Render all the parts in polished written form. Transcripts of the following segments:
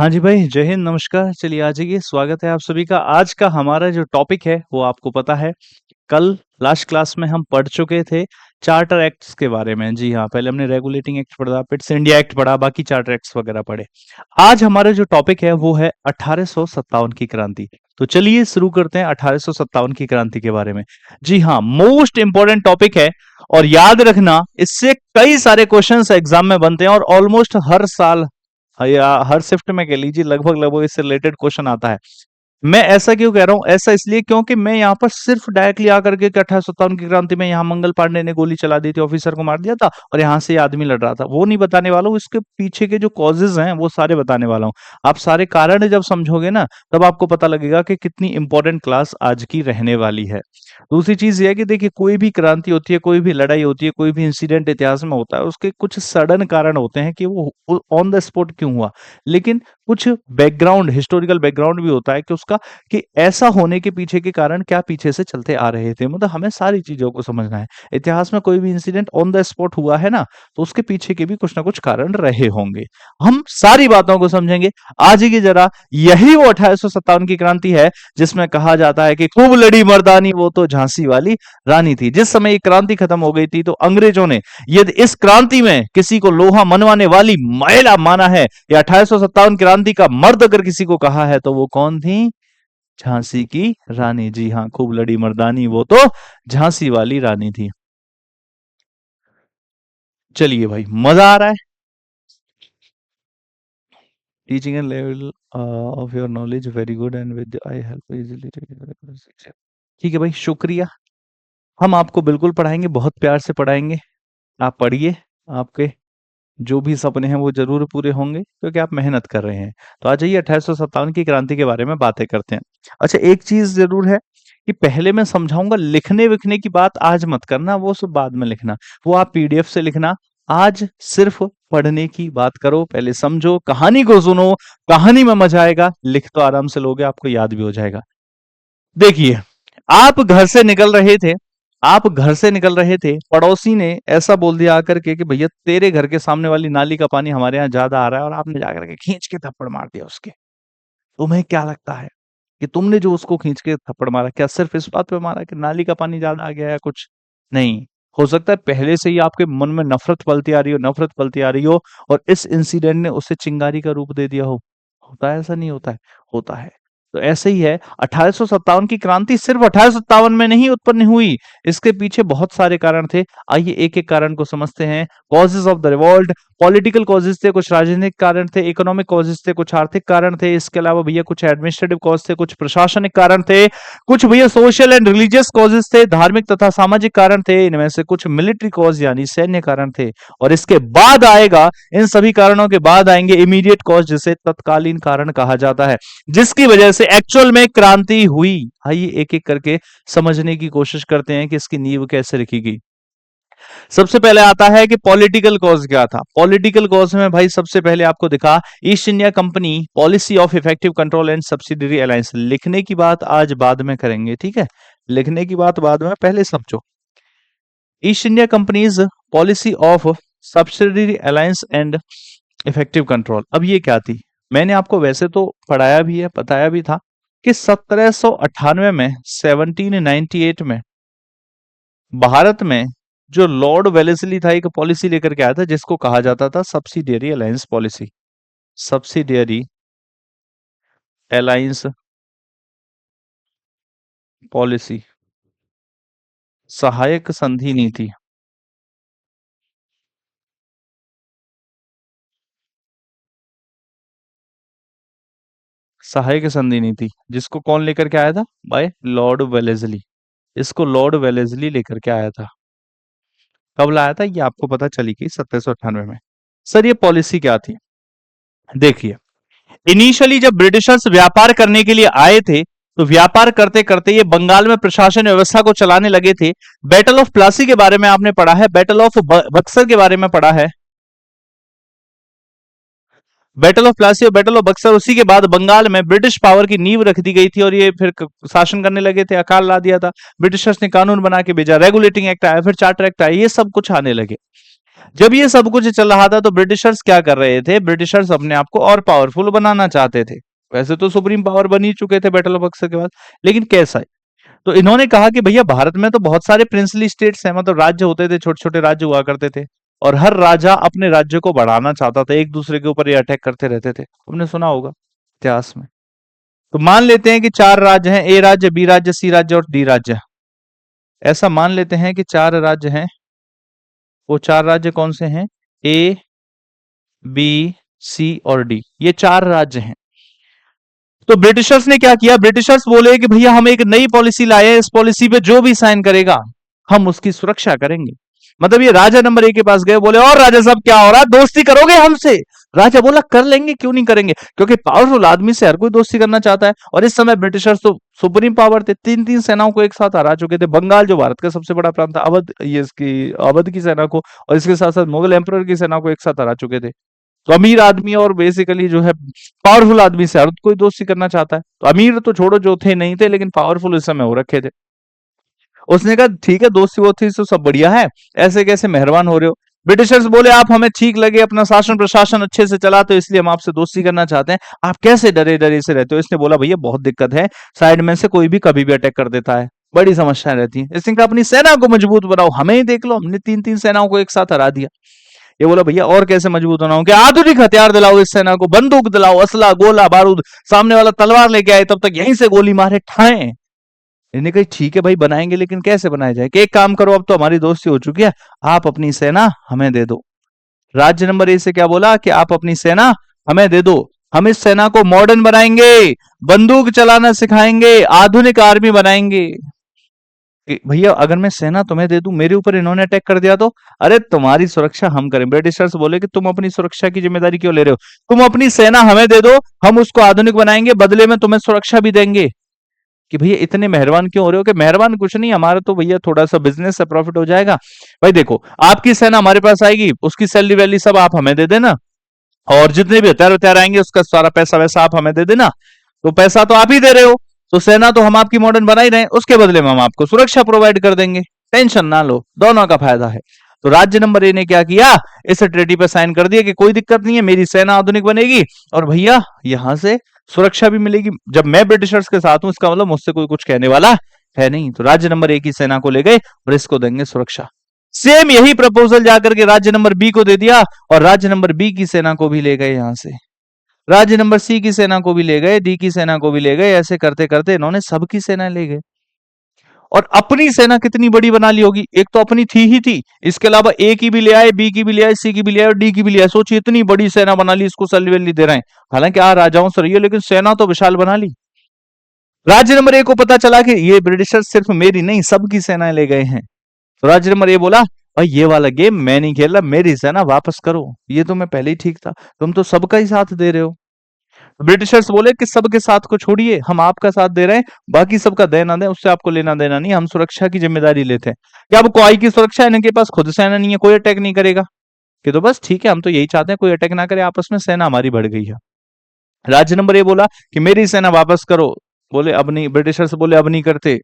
हाँ जी भाई, जय हिंद, नमस्कार। चलिए आ जाइए, स्वागत है आप सभी का। आज का हमारा जो टॉपिक है वो आपको पता है, कल लास्ट क्लास में हम पढ़ चुके थे चार्टर एक्ट्स के बारे में। जी हाँ, पहले हमने रेगुलेटिंग एक्ट पढ़ा, पिट्स इंडिया एक्ट पढ़ा, बाकी चार्टर एक्ट्स वगैरह पढ़े। आज हमारा जो टॉपिक है वो है 1857 की क्रांति। तो चलिए शुरू करते हैं 1857 की क्रांति के बारे में। जी हाँ, मोस्ट इंपॉर्टेंट टॉपिक है और याद रखना, इससे कई सारे क्वेश्चंस एग्जाम में बनते हैं और ऑलमोस्ट हर साल या हर शिफ्ट में कह लीजिए लगभग लगभग इससे रिलेटेड क्वेश्चन आता है। मैं ऐसा क्यों कह रहा हूँ? ऐसा इसलिए क्योंकि मैं यहाँ पर सिर्फ डायरेक्टली आकर के 1857 की क्रांति में यहाँ मंगल पांडे ने गोली चला दी थी, ऑफिसर को मार दिया था और यहाँ से ये आदमी लड़ रहा था, वो नहीं बताने वाला हूँ। इसके पीछे के जो कॉजेज हैं वो सारे बताने वाला हूँ। आप सारे कारण जब समझोगे ना, तब आपको पता लगेगा कि कितनी इंपॉर्टेंट क्लास आज की रहने वाली है। दूसरी चीज ये है कि देखिए, कोई भी क्रांति होती है, कोई भी लड़ाई होती है, कोई भी इंसिडेंट इतिहास में होता है, उसके कुछ सडन कारण होते हैं कि वो ऑन द स्पॉट क्यों हुआ। लेकिन कुछ बैकग्राउंड, हिस्टोरिकल बैकग्राउंड भी होता है कि उसका, कि ऐसा होने के पीछे के कारण क्या पीछे से चलते आ रहे थे। मतलब हमें सारी चीजों को समझना है। इतिहास में कोई भी इंसिडेंट ऑन द स्पॉट हुआ है ना, तो उसके पीछे के भी कुछ ना कुछ कारण रहे होंगे। हम सारी बातों को समझेंगे। आज की जरा यही वो 1857 की क्रांति है जिसमें कहा जाता है कि खूब लड़ी मर्दानी वो तो झांसी वाली रानी थी। जिस समय ये क्रांति खत्म हो गई थी तो अंग्रेजों ने यदि इस क्रांति में किसी को लोहा मनवाने वाली महिला माना है, या 1857 क्रांति का मर्द अगर किसी को कहा है, तो वो कौन थी? झांसी की रानी। जी हाँ, खूब लड़ी मर्दानी वो तो झांसी वाली रानी थी। चलिए भाई, मजा आ रहा है? Teaching and level of your knowledge very good and with I help easily. ठीक है भाई, शुक्रिया। हम आपको बिल्कुल पढ़ाएंगे, बहुत प्यार से पढ़ाएंगे। आप पढ़िए, आपके जो भी सपने हैं वो जरूर पूरे होंगे क्योंकि आप मेहनत कर रहे हैं। तो आ जाइए 1857 की क्रांति के बारे में बातें करते हैं। अच्छा, एक चीज जरूर है कि पहले मैं समझाऊंगा, लिखने विखने की बात आज मत करना, वो सब बाद में लिखना, वो आप पीडीएफ से लिखना। आज सिर्फ पढ़ने की बात करो, पहले समझो, कहानी को सुनो, कहानी में मजा आएगा, लिख तो आराम से लोगे, आपको याद भी हो जाएगा। देखिए, आप घर से निकल रहे थे, आप घर से निकल रहे थे, पड़ोसी ने ऐसा बोल दिया आकर के कि भैया तेरे घर के सामने वाली नाली का पानी हमारे यहाँ ज्यादा आ रहा है, और आपने जाकर के खींच के थप्पड़ मार दिया उसके। तुम्हें क्या लगता है कि तुमने जो उसको खींच के थप्पड़ मारा, क्या सिर्फ इस बात पे मारा कि नाली का पानी ज्यादा आ गया है? कुछ नहीं। हो सकता है पहले से ही आपके मन में नफरत पलती आ रही हो, नफरत पलती आ रही हो, और इस इंसिडेंट ने उसे चिंगारी का रूप दे दिया हो। होता है, ऐसा नहीं होता है? होता है। तो ऐसे ही है, 1857 की क्रांति सिर्फ 1857 में नहीं उत्पन्न हुई, इसके पीछे बहुत सारे कारण थे। आइए एक एक कारण को समझते हैं। Causes of the revolt, political causes थे, कुछ राजनीतिक कारण थे, इकोनॉमिक कॉजेज थे, कुछ आर्थिक कारण थे, इसके अलावा भैया कुछ एडमिनिस्ट्रेटिव कॉज थे, कुछ प्रशासनिक कारण थे, कुछ भैया सोशल एंड रिलीजियस कॉजेज थे, धार्मिक तथा सामाजिक कारण थे, इनमें से कुछ मिलिट्री कॉज यानी सैन्य कारण थे, और इसके बाद आएगा, इन सभी कारणों के बाद आएंगे इमीडिएट कॉज, जिसे तत्कालीन कारण कहा जाता है, जिसकी वजह से एक्चुअल में क्रांति हुई। आइए एक एक करके समझने की कोशिश करते हैं कि इसकी नींव कैसे रखी गई। सबसे पहले आता है कि पॉलिटिकल कॉज क्या था। पॉलिटिकल कॉज में भाई सबसे पहले आपको दिखा, east India company policy of effective control and subsidiary alliance. लिखने की बात आज बाद में करेंगे, ठीक है? लिखने की बात बाद में, पहले समझो। East India companies policy of subsidiary alliance and effective control. अब ये क्या थी? मैंने आपको वैसे तो पढ़ाया भी है, बताया भी था कि 1798 में, 1798 में भारत में जो लॉर्ड वेलेस्ली था, एक पॉलिसी लेकर के आया था जिसको कहा जाता था subsidiary alliance policy. Subsidiary alliance policy, सहायक संधि नीति। सहायक संधि नीति, जिसको कौन लेकर के आया था? By Lord Wellesley. इसको लॉर्ड वेलेस्ली लेकर के आया था। कब लाया था ये आपको पता चली कि 1798 में। सर ये पॉलिसी क्या थी? देखिए, इनिशियली जब ब्रिटिशर्स व्यापार करने के लिए आए थे, तो व्यापार करते करते ये बंगाल में प्रशासन व्यवस्था को चलाने लगे थे। बैटल ऑफ प्लासी के बारे में आपने पढ़ा है, बैटल ऑफ बक्सर के बारे में पढ़ा है। बैटल ऑफ प्लासी और बैटल ऑफ बक्सर, उसी के बाद बंगाल में ब्रिटिश पावर की नींव रख दी गई थी और ये फिर शासन करने लगे थे, अकाल ला दिया था। ब्रिटिशर्स ने कानून बना के भेजा, रेगुलेटिंग एक्ट आया, फिर चार्टर एक्ट आया, ये सब कुछ आने लगे। जब ये सब कुछ चल रहा था तो ब्रिटिशर्स क्या कर रहे थे, ब्रिटिशर्स अपने आप को और पावरफुल बनाना चाहते थे। वैसे तो सुप्रीम पावर बन ही चुके थे बैटल ऑफ बक्सर के बाद, लेकिन कैसा? तो इन्होंने कहा कि भैया भारत में तो बहुत सारे प्रिंसली स्टेट्स हैं, मतलब राज्य होते थे, छोटे छोटे राज्य हुआ करते थे, और हर राजा अपने राज्य को बढ़ाना चाहता था, एक दूसरे के ऊपर ये अटैक करते रहते थे, हमने सुना होगा इतिहास में। तो मान लेते हैं कि चार राज्य हैं, ए राज्य, बी राज्य, सी राज्य और डी राज्य। ऐसा मान लेते हैं कि चार राज्य हैं। वो चार राज्य कौन से हैं? ए, बी, सी और डी, ये चार राज्य हैं। तो ब्रिटिशर्स ने क्या किया, ब्रिटिशर्स बोले कि भैया हम एक नई पॉलिसी लाए हैं, इस पॉलिसी पे जो भी साइन करेगा हम उसकी सुरक्षा करेंगे। मतलब ये राजा नंबर एक के पास गए, बोले और राजा साहब क्या हो रहा है, दोस्ती करोगे हमसे? राजा बोला कर लेंगे, क्यों नहीं करेंगे, क्योंकि पावरफुल आदमी से हर कोई दोस्ती करना चाहता है। और इस समय ब्रिटिशर्स तो सुप्रीम पावर थे, तीन तीन सेनाओं को एक साथ हरा चुके थे, बंगाल जो भारत का सबसे बड़ा प्रांत था, अवध, ये इसकी अवध की सेना को, और इसके साथ साथ मुगल एम्परर की सेना को एक साथ हरा चुके थे। तो अमीर आदमी और बेसिकली जो है पावरफुल आदमी से हर कोई दोस्ती करना चाहता है। तो अमीर तो छोड़ो, जो थे नहीं थे, लेकिन पावरफुल इस समय हो रखे थे। उसने कहा ठीक है, दोस्ती वोस्ती तो सब बढ़िया है, ऐसे कैसे मेहरबान हो रहे हो? ब्रिटिशर्स बोले आप हमें ठीक लगे, अपना शासन प्रशासन अच्छे से चलाते हो, इसलिए हम आपसे दोस्ती करना चाहते हैं, आप कैसे डरे डरे से रहते हो? इसने बोला भैया बहुत दिक्कत है, साइड में से कोई भी कभी भी अटैक कर देता है, बड़ी समस्याएं रहती हैं। इसने कहा अपनी सेना को मजबूत बनाओ, हमें ही देख लो, हमने तीन तीन सेनाओं को एक साथ हरा दिया। ये बोला भैया और कैसे मजबूत होना हो, कि आधुनिक हथियार दिलाओ इस सेना को, बंदूक दिलाओ, असला, गोला बारूद, सामने वाला तलवार लेके आए तब तक यहीं से गोली मारे ठाए। इन्हें कही ठीक है भाई बनाएंगे, लेकिन कैसे बनाया जाए? कि एक काम करो, अब तो हमारी दोस्ती हो चुकी है, आप अपनी सेना हमें दे दो। राज्य नंबर ए से क्या बोला कि आप अपनी सेना हमें दे दो, हम इस सेना को मॉडर्न बनाएंगे, बंदूक चलाना सिखाएंगे, आधुनिक आर्मी बनाएंगे। कि भैया अगर मैं सेना तुम्हें दे दूं, मेरे ऊपर इन्होंने अटैक कर दिया तो? अरे तुम्हारी सुरक्षा हम करें। ब्रिटिशर्स बोले कि तुम अपनी सुरक्षा की जिम्मेदारी क्यों ले रहे हो, तुम अपनी सेना हमें दे दो, हम उसको आधुनिक बनाएंगे, बदले में तुम्हें सुरक्षा भी देंगे। कि भैया इतने मेहरबान क्यों हो रहे हो? कि मेहरबान कुछ नहीं, हमारा तो भैया थोड़ा सा बिजनेस से प्रॉफिट हो जाएगा। भाई देखो, आपकी सेना हमारे पास आएगी, उसकी सैलरी वैली सब आप हमें दे देना, और जितने भी हथियार हथियार आएंगे उसका सारा पैसा वैसा आप हमें दे देना। तो पैसा तो आप ही दे रहे हो, तो सेना तो हम आपकी मॉडर्न बना ही रहे हैं, उसके बदले में हम आपको सुरक्षा प्रोवाइड कर देंगे, टेंशन ना लो, दोनों का फायदा है। तो राज्य नंबर ए ने क्या किया, इस ट्रेटी पे साइन कर दिया कि कोई दिक्कत नहीं है, मेरी सेना आधुनिक बनेगी, और भैया यहां से सुरक्षा भी मिलेगी। जब मैं ब्रिटिशर्स के साथ हूं, इसका मतलब मुझसे कोई कुछ कहने वाला है नहीं। तो राज्य नंबर ए की सेना को ले गए और इसको देंगे सुरक्षा। सेम यही प्रपोजल जाकर के राज्य नंबर बी को दे दिया, और राज्य नंबर बी की सेना को भी ले गए यहां से, राज्य नंबर सी की सेना को भी ले गए, डी की सेना को भी ले गए, ऐसे करते करते इन्होंने सबकी सेना ले गए। और अपनी सेना कितनी बड़ी बना ली होगी, एक तो अपनी थी ही थी, इसके अलावा ए की भी ले आए, बी की भी ले आए, सी की भी ले आए और डी की भी ले आए। सोचिए इतनी बड़ी सेना बना ली, इसको सैलरी वैलरी दे रहे हैं, हालांकि आ राजाओं से रही है, लेकिन सेना तो विशाल बना ली। राज्य नंबर ए को पता चला कि ये ब्रिटिशर्स सिर्फ मेरी नहीं सबकी सेनाएं ले गए हैं। तो राज्य नंबर ए बोला भाई ये वाला गेम मैं नहीं खेल रहा, मेरी सेना वापस करो, ये तो मैं पहले ही ठीक था, तुम तो सबका ही साथ दे रहे हो। ब्रिटिशर्स बोले कि सबके साथ को छोड़िए, हम आपका साथ दे रहे हैं, बाकी सबका देना दें, उससे आपको लेना देना नहीं, हम सुरक्षा की जिम्मेदारी लेते हैं। क्या अब कोई की सुरक्षा है, इनके पास खुद सेना नहीं है, कोई अटैक नहीं करेगा? कि तो बस ठीक है, हम तो यही चाहते हैं कोई अटैक ना करे, आपस में सेना हमारी बढ़ गई है। राज्य नंबर ए बोला कि मेरी सेना वापस करो, बोले अब नहीं, ब्रिटिशर्स बोले अब नहीं करते।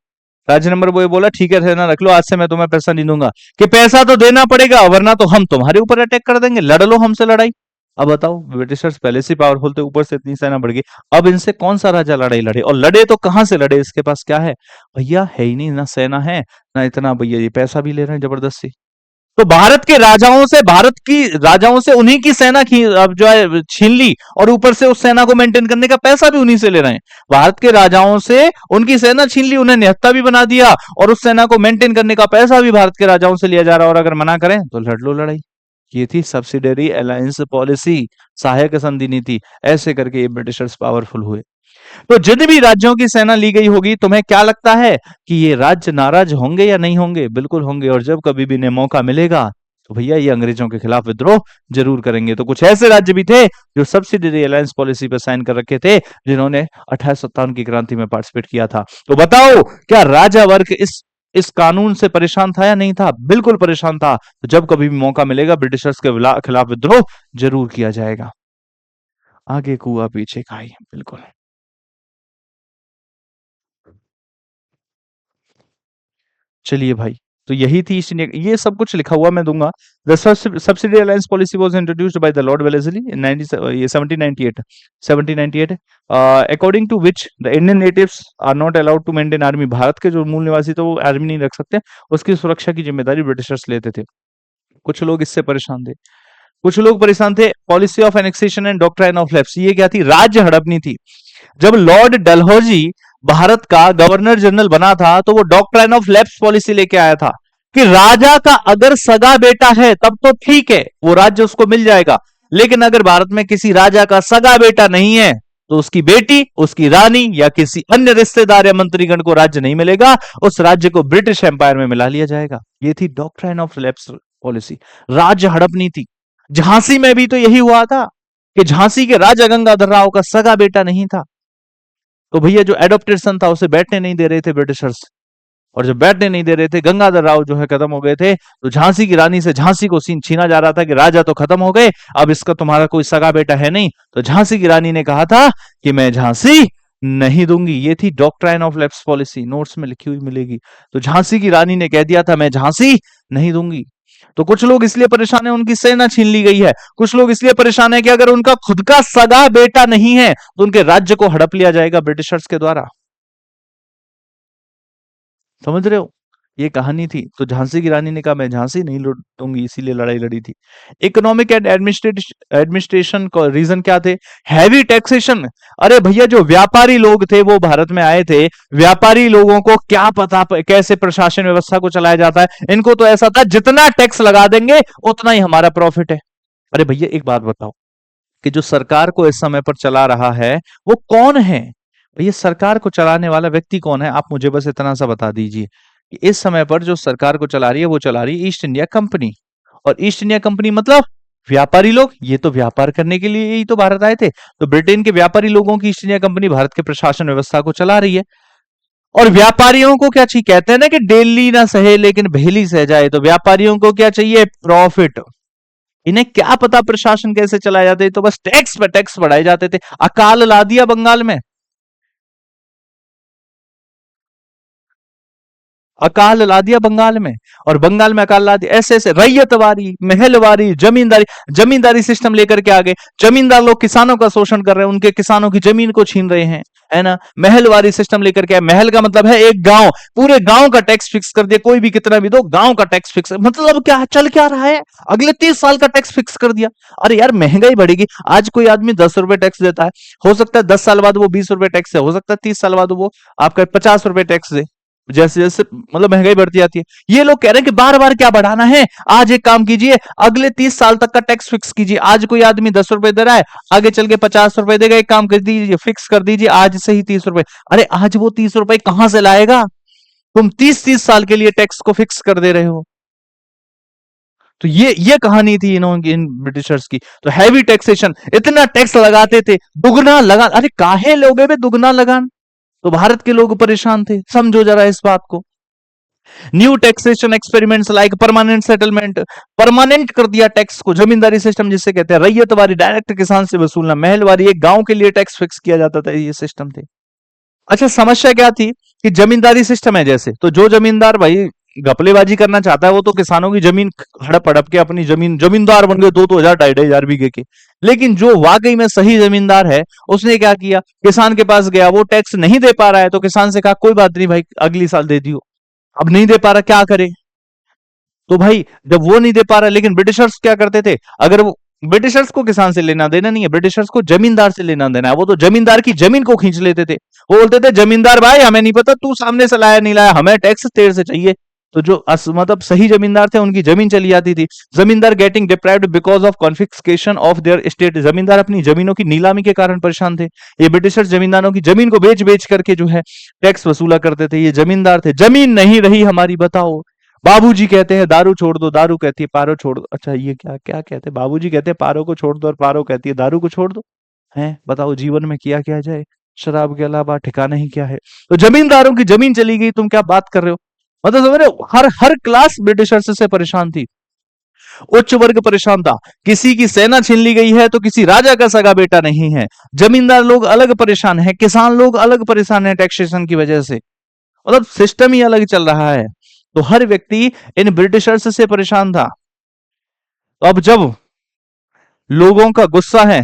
राज्य नंबर वो बोला ठीक है सेना रख लो, आज से मैं तुम्हें पैसा नहीं दूंगा। कि पैसा तो देना पड़ेगा, वरना तो हम तुम्हारे ऊपर अटैक कर देंगे, लड़ लो हमसे लड़ाई। अब बताओ, ब्रिटिशर्स पहले से पावरफुल थे, ऊपर से इतनी सेना बढ़ गई, अब इनसे कौन सा राजा लड़ाई लड़े? और लड़े तो कहां से लड़े, इसके पास क्या है? भैया है ही नहीं, ना सेना है ना इतना, भैया ये पैसा भी ले रहे हैं जबरदस्ती। तो भारत के राजाओं से, भारत की राजाओं से उन्हीं की सेना अब जो है छीन ली, और ऊपर से उस सेना को मेंटेन करने का पैसा भी उन्हीं से ले रहे हैं। भारत के राजाओं से उनकी सेना छीन ली, उन्हें निहत्था भी बना दिया, और उस सेना को मेंटेन करने का पैसा भी भारत के राजाओं से लिया जा रहा है, और अगर मना करें तो लड़ लो लड़ाई। ये थी सब्सिडरी अलायंस पॉलिसी, सहायक संधि नीति। ऐसे करके ये ब्रिटिशर्स पावरफुल हुए। तो जिन भी राज्यों की सेना ली गई होगी, तुम्हें क्या लगता है कि ये राज्य नाराज होंगे या नहीं होंगे? बिल्कुल होंगे, और जब कभी भी इन्हें मौका मिलेगा तो भैया ये अंग्रेजों के खिलाफ विद्रोह जरूर करेंगे। तो कुछ ऐसे राज्य भी थे जो सब्सिडरी अलायंस पॉलिसी पर साइन कर रखे थे, जिन्होंने 1857 की क्रांति में पार्टिसिपेट किया था। तो बताओ, क्या राजा वर्ग इस कानून से परेशान था या नहीं था? बिल्कुल परेशान था। तो जब कभी भी मौका मिलेगा, ब्रिटिशर्स के खिलाफ विद्रोह जरूर किया जाएगा। आगे कुआ पीछे खाई, बिल्कुल। चलिए भाई, तो यही थी ईस्ट इंडिया, ये सब कुछ लिखा हुआ मैं दूंगा। The subsidiary alliance policy was introduced by the lord Wellesley in 1798, 1798, according to which the Indian natives are not allowed to maintain army. Bharat के जो मूल निवासी थे वो आर्मी नहीं रख सकते, उसकी सुरक्षा की जिम्मेदारी ब्रिटिशर्स लेते थे। कुछ लोग इससे परेशान थे, कुछ लोग परेशान थे policy of annexation and doctrine of lapse. ये क्या थी? राज्य हड़पनी थी। जब लॉर्ड डलहौजी भारत का गवर्नर जनरल बना था तो वो डॉक्ट्राइन ऑफ लैप्स पॉलिसी लेके आया था कि राजा का अगर सगा बेटा है तब तो ठीक है, वो राज्य उसको मिल जाएगा, लेकिन अगर भारत में किसी राजा का सगा बेटा नहीं है तो उसकी बेटी, उसकी रानी या किसी अन्य रिश्तेदार या मंत्रीगण को राज्य नहीं मिलेगा, उस राज्य को ब्रिटिश एम्पायर में मिला लिया जाएगा। ये थी डॉक्ट्राइन ऑफ लैप्स पॉलिसी, राज्य हड़पनी थी। झांसी में भी तो यही हुआ था कि झांसी के राजा गंगाधर राव का सगा बेटा नहीं था, तो भैया जो एडॉप्टेड सन था उसे बैठने नहीं दे रहे थे ब्रिटिशर्स, और जब बैठने नहीं दे रहे थे, गंगाधर राव जो है खत्म हो गए थे, तो झांसी की रानी से झांसी को छीना जा रहा था कि राजा तो खत्म हो गए, अब इसका तुम्हारा कोई सगा बेटा है नहीं। तो झांसी की रानी ने कहा था कि मैं झांसी नहीं दूंगी। ये थी doctrine of lapse policy, notes में लिखी हुई मिलेगी। तो झांसी की रानी ने कह दिया था मैं झांसी नहीं दूंगी। तो कुछ लोग इसलिए परेशान है उनकी सेना छीन ली गई है, कुछ लोग इसलिए परेशान है कि अगर उनका खुद का सगा बेटा नहीं है तो उनके राज्य को हड़प लिया जाएगा ब्रिटिशर्स के द्वारा। समझ रहे हो? ये कहानी थी। तो झांसी की रानी ने कहा मैं झांसी नहीं लूट दूंगी, इसीलिए लड़ाई लड़ी थी। इकोनॉमिक एंड एडमिनिस्ट्रेशन का रीजन क्या थे? Heavy taxation. अरे भैया जो व्यापारी लोग थे वो भारत में आए थे, व्यापारी लोगों को क्या पता कैसे प्रशासन व्यवस्था को चलाया जाता है, इनको तो ऐसा था जितना टैक्स लगा देंगे उतना ही हमारा प्रॉफिट है। अरे भैया एक बात बताओ कि जो सरकार को इस समय पर चला रहा है वो कौन है? भैया सरकार को चलाने वाला व्यक्ति कौन है? आप मुझे बस इतना सा बता दीजिए कि इस समय पर जो सरकार को चला रही है वो चला रही है ईस्ट इंडिया कंपनी। और ईस्ट इंडिया कंपनी मतलब व्यापारी लोग, ये तो व्यापार करने के लिए ही तो भारत आए थे। तो ब्रिटेन के व्यापारी लोगों की ईस्ट इंडिया कंपनी भारत के प्रशासन व्यवस्था को चला रही है। और व्यापारियों को क्या चाहिए? कहते हैं ना कि डेली ना सहे लेकिन भेली सह जाए। तो व्यापारियों को क्या चाहिए? प्रॉफिट। इन्हें क्या पता प्रशासन कैसे चलाए जाते, तो बस टैक्स पे टैक्स बढ़ाए जाते थे। अकाल ला दिया बंगाल में, अकाल ला दिया बंगाल में, और बंगाल में अकाल ला दिया। ऐसे ऐसे रैयतवारी, महलवारी, जमींदारी, जमींदारी सिस्टम लेकर के आ गए। जमींदार लोग किसानों का शोषण कर रहे हैं, उनके किसानों की जमीन को छीन रहे हैं, है ना। महलवारी सिस्टम लेकर के आए। महल का मतलब है एक गांव, पूरे गांव का टैक्स फिक्स कर दिया, कोई भी कितना भी दो, गांव का टैक्स फिक्स। मतलब क्या चल क्या रहा है? अगले 30 साल का टैक्स फिक्स कर दिया। अरे यार महंगाई बढ़ेगी। आज कोई आदमी 10 रुपए टैक्स देता है, हो सकता है 10 साल बाद वो 20 रुपए टैक्स है, हो सकता है 30 साल बाद वो आपका 50 रुपए टैक्स दे। जैसे जैसे मतलब महंगाई बढ़ती जाती है। ये लोग कह रहे हैं कि बार बार क्या बढ़ाना है, आज एक काम कीजिए, अगले 30 साल तक का टैक्स फिक्स कीजिए। आज कोई आदमी 10 रुपए दे रहा है, आगे चल के 50 रुपए देगा। एक काम कर दीजिए, फिक्स कर दीजिए आज से ही 30 रुपए। अरे आज वो 30 रुपए कहां से लाएगा? तुम 30-30 साल के लिए टैक्स को फिक्स कर दे रहे हो। तो ये कहानी थी इन्होंने, इन ब्रिटिशर्स की। तो हैवी टैक्सेशन, इतना टैक्स लगाते थे, दुगना लगा। अरे काहे लोगे बे दुगना लगान? तो भारत के लोग परेशान थे, समझो जरा इस बात को। New taxation experiments like permanent settlement, permanent कर दिया टैक्स को। जमींदारी सिस्टम जिसे कहते हैं, रैयतवारी डायरेक्ट किसान से वसूलना, महलवारी एक गांव के लिए टैक्स फिक्स किया जाता था, ये सिस्टम थे। अच्छा समस्या क्या थी कि जमींदारी सिस्टम है जैसे, तो जो जमींदार भाई घपलेबाजी करना चाहता है वो तो किसानों की जमीन हड़प हड़प के अपनी जमीन, जमींदार बन गए, 2-2 हजार 2.5-2.5 हजार बीघे के। लेकिन जो वाकई में सही जमींदार है उसने क्या किया? किसान के पास गया, वो टैक्स नहीं दे पा रहा है तो किसान से कहा कोई बात नहीं भाई अगली साल दे दियो। अब नहीं दे पा रहा, क्या करे? तो भाई जब वो नहीं दे पा रहा, लेकिन ब्रिटिशर्स क्या करते थे, अगर वो, ब्रिटिशर्स को किसान से लेना देना नहीं है, ब्रिटिशर्स को जमींदार से लेना देना है। वो तो जमींदार की जमीन को खींच लेते थे। वो बोलते थे जमींदार भाई हमें नहीं पता तू सामने से लाया नहीं लाया, हमें टैक्स तेरे से चाहिए। तो जो मतलब सही जमींदार थे उनकी जमीन चली जाती थी। जमींदार getting deprived because of confiscation of their state, जमींदार अपनी जमीनों की नीलामी के कारण परेशान थे। ये ब्रिटिशर्स जमींदारों की जमीन को बेच बेच करके जो है टैक्स वसूला करते थे। ये जमींदार थे। जमीन नहीं रही हमारी, बताओ। बाबूजी कहते हैं दारू छोड़ दो, दारू कहती है पारो छोड़ दो। अच्छा ये क्या क्या कहते हैं? बाबूजी कहते हैं पारो को छोड़ दो और पारो कहती है दारू को छोड़ दो। हैं बताओ जीवन में किया क्या जाए, शराब के अलावा ठिकाना ही क्या है। तो जमींदारों की जमीन चली गई, तुम क्या बात कर रहे हो? मतलब समझ रहे हो, हर हर क्लास ब्रिटिशर्स से परेशान थी। उच्च वर्ग परेशान था, किसी की सेना छीन ली गई है तो किसी राजा का सगा बेटा नहीं है। जमींदार लोग अलग परेशान है, किसान लोग अलग परेशान है टैक्सेशन की वजह से। मतलब सिस्टम ही अलग चल रहा है। तो हर व्यक्ति इन ब्रिटिशर्स से परेशान था। तो अब जब लोगों का गुस्सा है,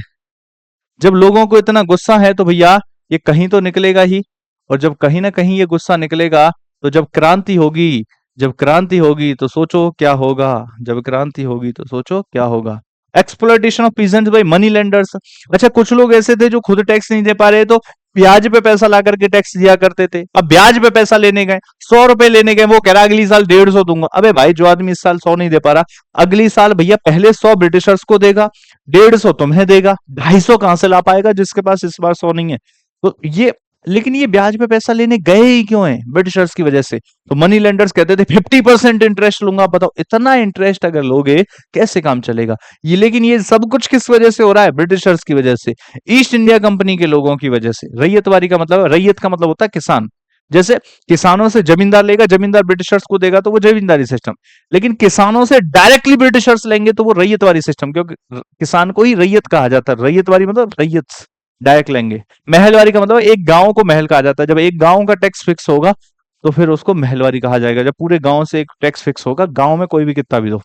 जब लोगों को इतना गुस्सा है तो भैया ये कहीं तो निकलेगा ही। और जब कहीं ना कहीं ये गुस्सा निकलेगा तो जब क्रांति होगी, जब क्रांति होगी तो सोचो क्या होगा। जब क्रांति होगी तो सोचो क्या होगा। Exploitation of peasants by money lenders. अच्छा, कुछ लोग ऐसे थे जो खुद टैक्स नहीं दे पा रहे तो ब्याज पे पैसा ला करके टैक्स दिया करते थे। अब ब्याज पे पैसा लेने गए, 100 रुपए लेने गए, वो कह रहा अगली साल 150 दूंगा। अबे भाई, जो आदमी इस साल 100 नहीं दे पा रहा, अगली साल भैया पहले 100 ब्रिटिशर्स को देगा, 150 तुम्हें देगा, 250 कहां से ला पाएगा जिसके पास इस बार 100 नहीं है। तो ये, लेकिन ये ब्याज पे पैसा लेने गए ही क्यों है? ब्रिटिशर्स की वजह से। तो मनी लेंडर्स कहते थे 50% इंटरेस्ट लूंगा। बताओ, इतना इंटरेस्ट अगर लोगे कैसे काम चलेगा? ये, लेकिन ये सब कुछ किस वजह से हो रहा है? ब्रिटिशर्स की वजह से, ईस्ट इंडिया कंपनी के लोगों की वजह से। रैयतवारी का मतलब, रैयत का मतलब होता है किसान। जैसे किसानों से जमींदार लेगा, जमींदार ब्रिटिशर्स को देगा, तो वो जमींदारी सिस्टम। लेकिन किसानों से डायरेक्टली ब्रिटिशर्स लेंगे तो वो रैयतवारी सिस्टम, क्योंकि किसान को ही रैयत कहा जाता है। रैयतवारी मतलब रैयत डायरेक्ट लेंगे। महलवारी का मतलब एक गांव को महल कहा जाता है। जब एक गांव का टैक्स फिक्स होगा तो फिर उसको महलवारी कहा जाएगा। जब पूरे गांव से एक टैक्स फिक्स होगा, गांव में कोई भी कितना भी दो।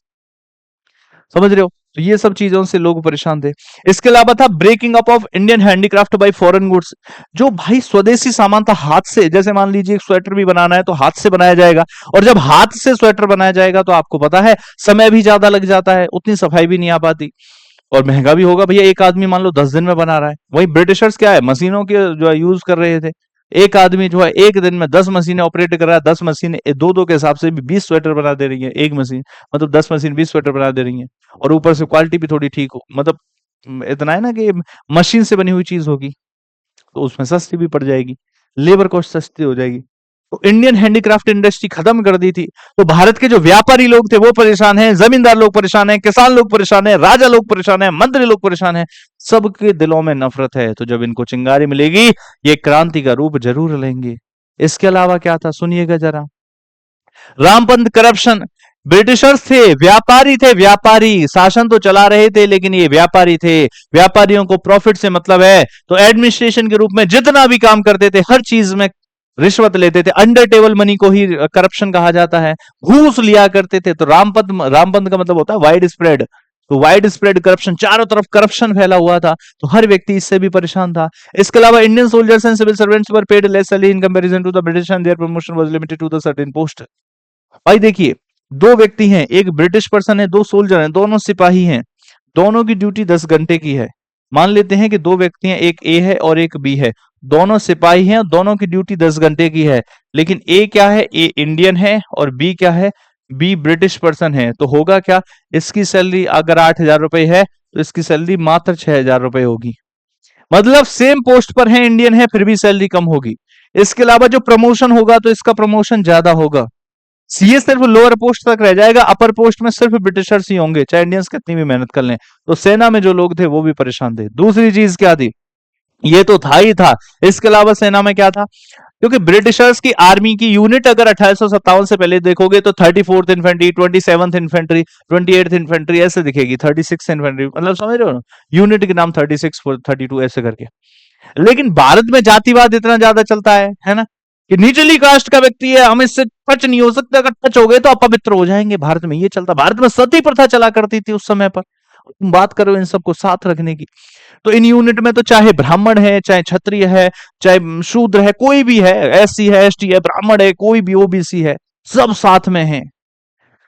समझ रहे हो? तो ये सब चीजों से लोग परेशान थे। इसके अलावा था breaking up of Indian handicraft by foreign goods. जो भाई स्वदेशी सामान था, हाथ से, जैसे मान लीजिए एक स्वेटर भी बनाना है तो हाथ से बनाया जाएगा। और जब हाथ से स्वेटर बनाया जाएगा तो आपको पता है समय भी ज्यादा लग जाता है, उतनी सफाई भी नहीं आ पाती, और महंगा भी होगा। भैया एक आदमी मान लो 10 दिन में बना रहा है, वही ब्रिटिशर्स क्या है, मशीनों के जो है यूज कर रहे थे। एक आदमी जो है एक दिन में 10 मशीनें ऑपरेट कर रहा है। 10 मशीनें दो दो के हिसाब से भी 20 स्वेटर बना दे रही है। एक मशीन मतलब 10 मशीन 20 स्वेटर बना दे रही है। और ऊपर से क्वालिटी भी थोड़ी ठीक हो, मतलब इतना है ना कि मशीन से बनी हुई चीज होगी तो उसमें सस्ती भी पड़ जाएगी, लेबर कॉस्ट सस्ती हो जाएगी। तो इंडियन हैंडीक्राफ्ट इंडस्ट्री खत्म कर दी थी। तो भारत के जो व्यापारी लोग थे वो परेशान हैं, जमींदार लोग परेशान हैं, किसान लोग परेशान हैं, राजा लोग परेशान हैं, मंत्री लोग परेशान हैं। सबके दिलों में नफरत है। तो जब इनको चिंगारी मिलेगी, ये क्रांति का रूप जरूर लेंगे। इसके अलावा क्या था, सुनिएगा जरा। रामपंथ करप्शन। ब्रिटिशर्स थे, व्यापारी थे, व्यापारी शासन तो चला रहे थे लेकिन ये व्यापारी थे। व्यापारियों को प्रॉफिट से मतलब है, तो एडमिनिस्ट्रेशन के रूप में जितना भी काम करते थे हर चीज में रिश्वत लेते थे। अंडर टेबल मनी को ही करप्शन कहा जाता है, घूस लिया करते थे। तो रामपंथ, रामपंथ का मतलब होता है वाइड स्प्रेड। तो वाइड स्प्रेड करप्शन, चारों तरफ करप्शन फैला हुआ था। तो हर व्यक्ति इससे भी परेशान था। इसके अलावा Indian soldiers and civil servants were paid less salary in comparison to the British and their promotion was limited to the certain post. भाई देखिए, दो व्यक्ति हैं, एक ब्रिटिश पर्सन है, दो सोल्जर हैं, दोनों सिपाही हैं, दोनों की ड्यूटी 10 घंटे की है। मान लेते हैं कि दो व्यक्ति हैं, एक ए है और एक बी है, दोनों सिपाही हैं, दोनों की ड्यूटी 10 घंटे की है। लेकिन ए क्या है, ए इंडियन है, और बी क्या है, बी ब्रिटिश पर्सन है। तो होगा क्या, इसकी सैलरी अगर 8,000 रुपए है तो इसकी सैलरी मात्र 6,000 रुपए होगी। मतलब सेम पोस्ट पर है, इंडियन है, फिर भी सैलरी कम होगी। इसके अलावा जो प्रमोशन होगा तो इसका प्रमोशन ज्यादा होगा। सीए सिर्फ लोअर पोस्ट तक रह जाएगा, अपर पोस्ट में सिर्फ ब्रिटिशर्स ही होंगे, चाहे इंडियंस कितनी भी मेहनत कर लें। तो सेना में जो लोग थे वो भी परेशान थे। दूसरी चीज क्या थी, ये तो था ही था, इसके अलावा सेना में क्या था, क्योंकि ब्रिटिशर्स की आर्मी की यूनिट अगर 1857 से पहले देखोगे तो 34th infantry, 27th infantry, 28th infantry ऐसे दिखेगी, 36 इन्फेंट्री, मतलब समझ रहे हो ना, यूनिट के नाम 36 32 ऐसे करके। लेकिन भारत में जातिवाद इतना ज्यादा चलता है ना, कि निचली कास्ट का व्यक्ति है, हम इससे टच नहीं हो सकते, अगर टच हो गए तो अपवित्र हो जाएंगे। भारत में ये चलता, भारत में सती प्रथा चला करती थी उस समय पर। तुम बात करो इन सबको साथ रखने की, तो इन यूनिट में तो चाहे ब्राह्मण है, चाहे क्षत्रिय है, चाहे शूद्र है, कोई भी है, एससी है, एसटी है, ब्राह्मण है, कोई भी ओबीसी है, सब साथ में है।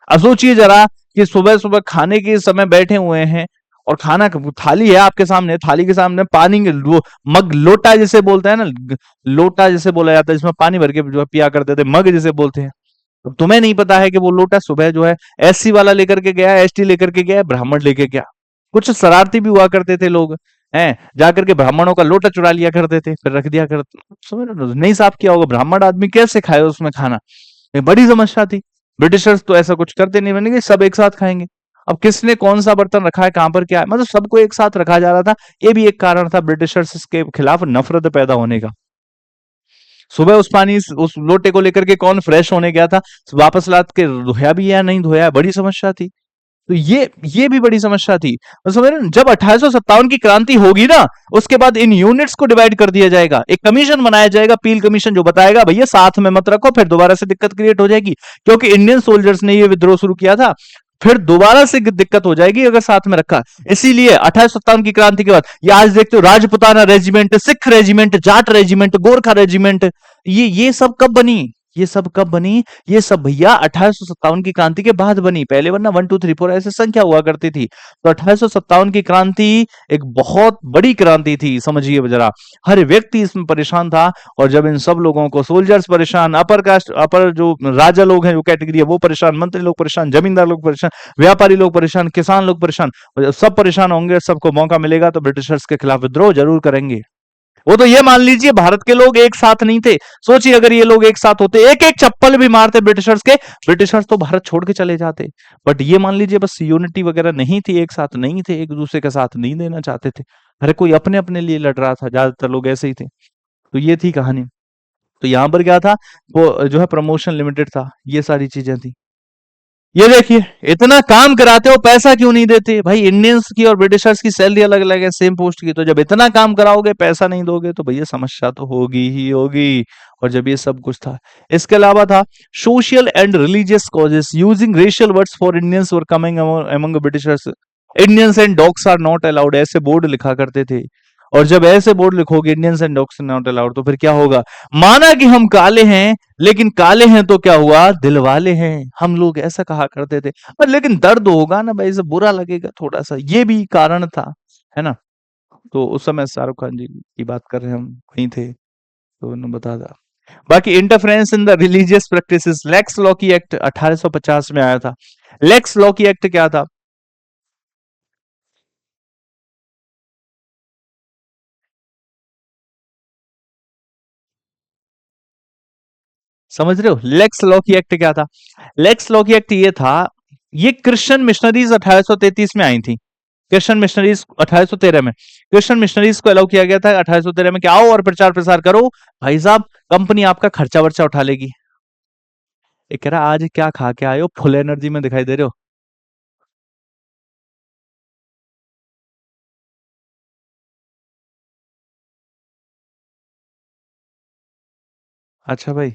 अब सोचिए जरा कि सुबह सुबह खाने के समय बैठे हुए हैं और खाना थाली है आपके सामने, थाली के सामने पानी वो मग, लोटा जिसे बोलते हैं ना, लोटा जिसे बोला जाता है जिसमें पानी भर के जो है पिया करते थे, मग जिसे बोलते हैं। तो तुम्हें नहीं पता है कि वो लोटा सुबह जो है एससी वाला लेकर के गया, एसटी लेकर के गया, ब्राह्मण लेके गया। कुछ शरारती भी हुआ करते थे लोग, हैं, जाकर के ब्राह्मणों का लोटा चुरा लिया करते थे, फिर रख दिया करते, समझ रहे हो? नहीं साफ किया होगा, ब्राह्मण आदमी कैसे खाए उसमें खाना, ये बड़ी समस्या थी। ब्रिटिशर्स तो ऐसा कुछ करते नहीं, बनेंगे सब एक साथ खाएंगे। अब किसने कौन सा बर्तन रखा है, कहां पर क्या है, मतलब सबको एक साथ रखा जा रहा था। ये भी एक कारण था ब्रिटिशर्स के खिलाफ नफरत पैदा होने का। सुबह उस पानी, उस लोटे को लेकर के कौन फ्रेश होने गया था, वापस लाद के धोया भी या नहीं धोया, बड़ी समस्या थी। तो ये भी बड़ी समस्या थी। तो समझ रहे हैं? जब 1857 की क्रांति होगी ना, उसके बाद इन यूनिट्स को डिवाइड कर दिया जाएगा, एक कमीशन बनाया जाएगा, पील कमीशन, जो बताएगा भैया साथ में मत रखो, फिर दोबारा से दिक्कत क्रिएट हो जाएगी, क्योंकि इंडियन सोल्जर्स ने ये विद्रोह शुरू किया था, फिर दोबारा से दिक्कत हो जाएगी अगर साथ में रखा। इसीलिए 1857 की क्रांति के बाद ये आज देखते हो, Rajputana regiment, Sikh regiment, Jat regiment, Gorkha regiment, ये सब कब बनी? ये सब कब बनी? ये सब भैया 1857 की क्रांति के बाद बनी, पहले वरना 1 2 3 4 ऐसे संख्या हुआ करती थी। तो 1857 की क्रांति एक बहुत बड़ी क्रांति थी, समझिए जरा। हर व्यक्ति इसमें परेशान था, और जब इन सब लोगों को, सोल्जर्स परेशान, अपर कास्ट, अपर जो राजा लोग हैं, जो कैटेगरी है वो परेशान, मंत्री लोग परेशान, जमींदार लोग परेशान, व्यापारी लोग परेशान, किसान लोग परेशान, और जब सब परेशान होंगे, सबको मौका मिलेगा तो ब्रिटिशर्स के खिलाफ विद्रोह जरूर करेंगे। वो तो ये मान लीजिए भारत के लोग एक साथ नहीं थे। सोचिए अगर ये लोग एक साथ होते, एक एक चप्पल भी मारते ब्रिटिशर्स के, ब्रिटिशर्स तो भारत छोड़ के चले जाते। बट ये मान लीजिए बस यूनिटी वगैरह नहीं थी, एक साथ नहीं थे, एक दूसरे के साथ नहीं देना चाहते थे, हर कोई अपने अपने लिए लड़ रहा था, ज्यादातर लोग ऐसे ही थे। तो ये थी कहानी। तो यहां पर क्या था, वो जो है प्रमोशन लिमिटेड था, ये सारी चीजें थी। ये देखिए, इतना काम कराते हो, पैसा क्यों नहीं देते भाई? इंडियंस की और ब्रिटिशर्स की सैलरी अलग अलग है, सेम पोस्ट की, तो जब इतना काम कराओगे, पैसा नहीं दोगे, तो भैया समस्या तो होगी ही होगी। और जब ये सब कुछ था, इसके अलावा था social and religious causes, using racial words for Indians were coming among Britishers, Indians and dogs are not allowed, ऐसे बोर्ड लिखा करते थे। और जब ऐसे बोर्ड लिखोगे Indians and dogs not allowed, तो फिर क्या होगा? माना कि हम काले हैं, लेकिन काले हैं तो क्या हुआ, दिल वाले हैं, हम लोग ऐसा कहा करते थे। पर लेकिन दर्द होगा ना भाई, सब बुरा लगेगा थोड़ा सा, ये भी कारण था, है ना? तो उस समय शाहरुख खान जी की बात कर रहे हैं हम, वहीं थे, तो उन्होंने बता था। बाकी interference in the religious practices, lex loci act 1850 में आया था। लेक्स लॉ की एक्ट क्या था? समझ रहे हो, लेक्स लॉ की एक्ट क्या था? लेक्स लॉ की एक्ट ये था, ये क्रिश्चियन मिशनरीज 1833 में आई थी। क्रिश्चियन मिशनरीज 1813 में, क्रिश्चियन मिशनरीज को अलाउ किया गया था 1813 में कि आओ और प्रचार प्रसार करो, भाई साहब कंपनी आपका खर्चा वर्चा उठा लेगी। एक कह रहा आज क्या खा के आए हो, फुल एनर्जी में दिखाई दे रहे हो। अच्छा भाई,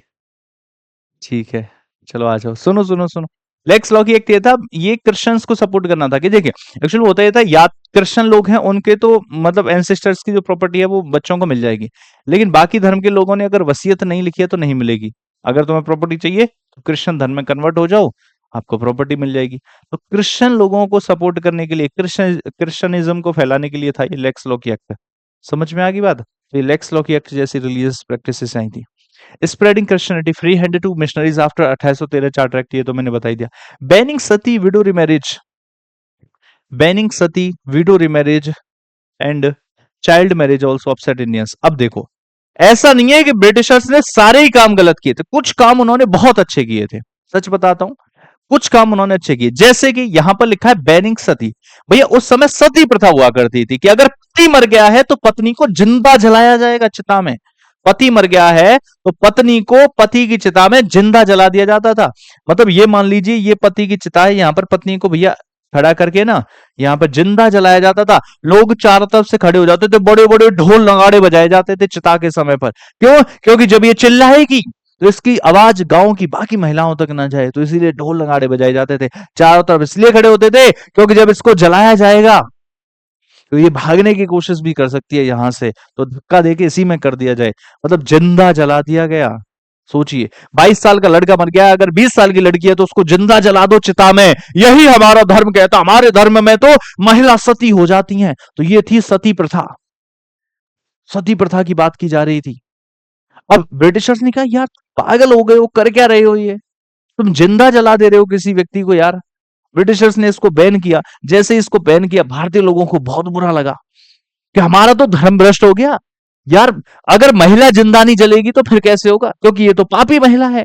ठीक है, चलो आ जाओ, सुनो सुनो सुनो। लेक्स लॉ की एक ये था, ये क्रिश्चियंस को सपोर्ट करना था कि देखिए, एक्चुअली होता ये था, या क्रिश्चियन लोग हैं उनके तो मतलब एंसेस्टर्स की जो प्रॉपर्टी है वो बच्चों को मिल जाएगी, लेकिन बाकी धर्म के लोगों ने अगर वसीयत नहीं लिखी है तो नहीं मिलेगी। अगर तुम्हें प्रॉपर्टी चाहिए तो क्रिश्चियन धर्म में कन्वर्ट हो जाओ, आपको प्रॉपर्टी मिल जाएगी। तो क्रिश्चियन लोगों को सपोर्ट करने के लिए, क्रिश्चियनिज्म को फैलाने के लिए था ये लेक्स लॉ की एक्ट। समझ में आ गई बात? तो ये लेक्स लॉ की एक्ट जैसी रिलीजियस प्रैक्टिसेस आई थी। Spreading Christianity, free handed to missionaries after 1813 charter act, ये तो मैंने बता ही दिया। Banning sati, widow remarriage, banning sati, widow remarriage and child marriage also upset Indians. अब देखो, ऐसा नहीं है कि ब्रिटिशर्स ने सारे ही काम गलत किए थे, कुछ काम उन्होंने बहुत अच्छे किए थे। सच बताता हूं, कुछ काम उन्होंने अच्छे किए, जैसे कि यहां पर लिखा है बैनिंग सती। भैया उस समय सती प्रथा हुआ करती थी कि अगर पति मर गया है तो पत्नी को जिंदा जलाया जाएगा चिता में। पति मर गया है तो पत्नी को पति की चिता में जिंदा जला दिया जाता था। मतलब ये मान लीजिए, ये पति की चिता है, यहां पर पत्नी को भैया खड़ा करके ना, यहाँ पर जिंदा जलाया जाता था। लोग चारों तरफ से खड़े हो जाते थे, बड़े बड़े ढोल नगाड़े बजाए जाते थे चिता के समय पर। क्यों? क्योंकि जब ये चिल्लाएगी तो इसकी आवाज गांव की बाकी महिलाओं तक ना जाए, तो इसीलिए ढोल नगाड़े बजाए जाते थे। चारों तरफ इसलिए खड़े होते थे क्योंकि जब इसको जलाया जाएगा तो ये भागने की कोशिश भी कर सकती है यहां से, तो धक्का देके इसी में कर दिया जाए, मतलब जिंदा जला दिया गया। सोचिए, 22 साल का लड़का मर गया, अगर 20 साल की लड़की है तो उसको जिंदा जला दो चिता में। यही हमारा धर्म कहता, हमारे धर्म में तो महिला सती हो जाती हैं। तो ये थी सती प्रथा, सती प्रथा की बात की जा रही थी। अब ब्रिटिशर्स ने कहा यार पागल हो गए हो, कर क्या रहे हो ये, तुम जिंदा जला दे रहे हो किसी व्यक्ति को यार। ब्रिटिशर्स ने इसको बैन किया। जैसे इसको बैन किया, भारतीय लोगों को बहुत बुरा लगा कि हमारा तो धर्म भ्रष्ट हो गया यार। अगर महिला जिंदा नहीं जलेगी तो फिर कैसे होगा, क्योंकि ये तो पापी महिला है।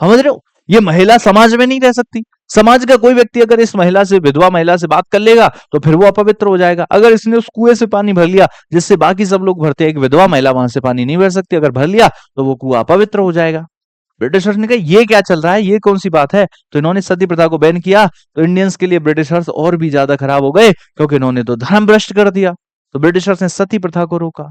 समझ रहे हो, ये महिला समाज में नहीं रह सकती। समाज का कोई व्यक्ति अगर इस महिला से, विधवा महिला से बात कर लेगा तो फिर वो अपवित्र हो जाएगा। अगर इसने उस कुएं से पानी भर लिया जिससे बाकी सब लोग भरते हैं, एक विधवा महिला वहां से पानी नहीं भर सकती, अगर भर लिया तो वो कुआं अपवित्र हो जाएगा। ब्रिटिशर्स ने कहा ये क्या चल रहा है, ये कौन सी बात है, तो इन्होंने सती प्रथा को बैन किया। तो इंडियंस के लिए ब्रिटिशर्स और भी ज्यादा खराब हो गए, क्योंकि इन्होंने तो धर्म भ्रष्ट कर दिया। तो ब्रिटिशर्स ने सती प्रथा को रोका।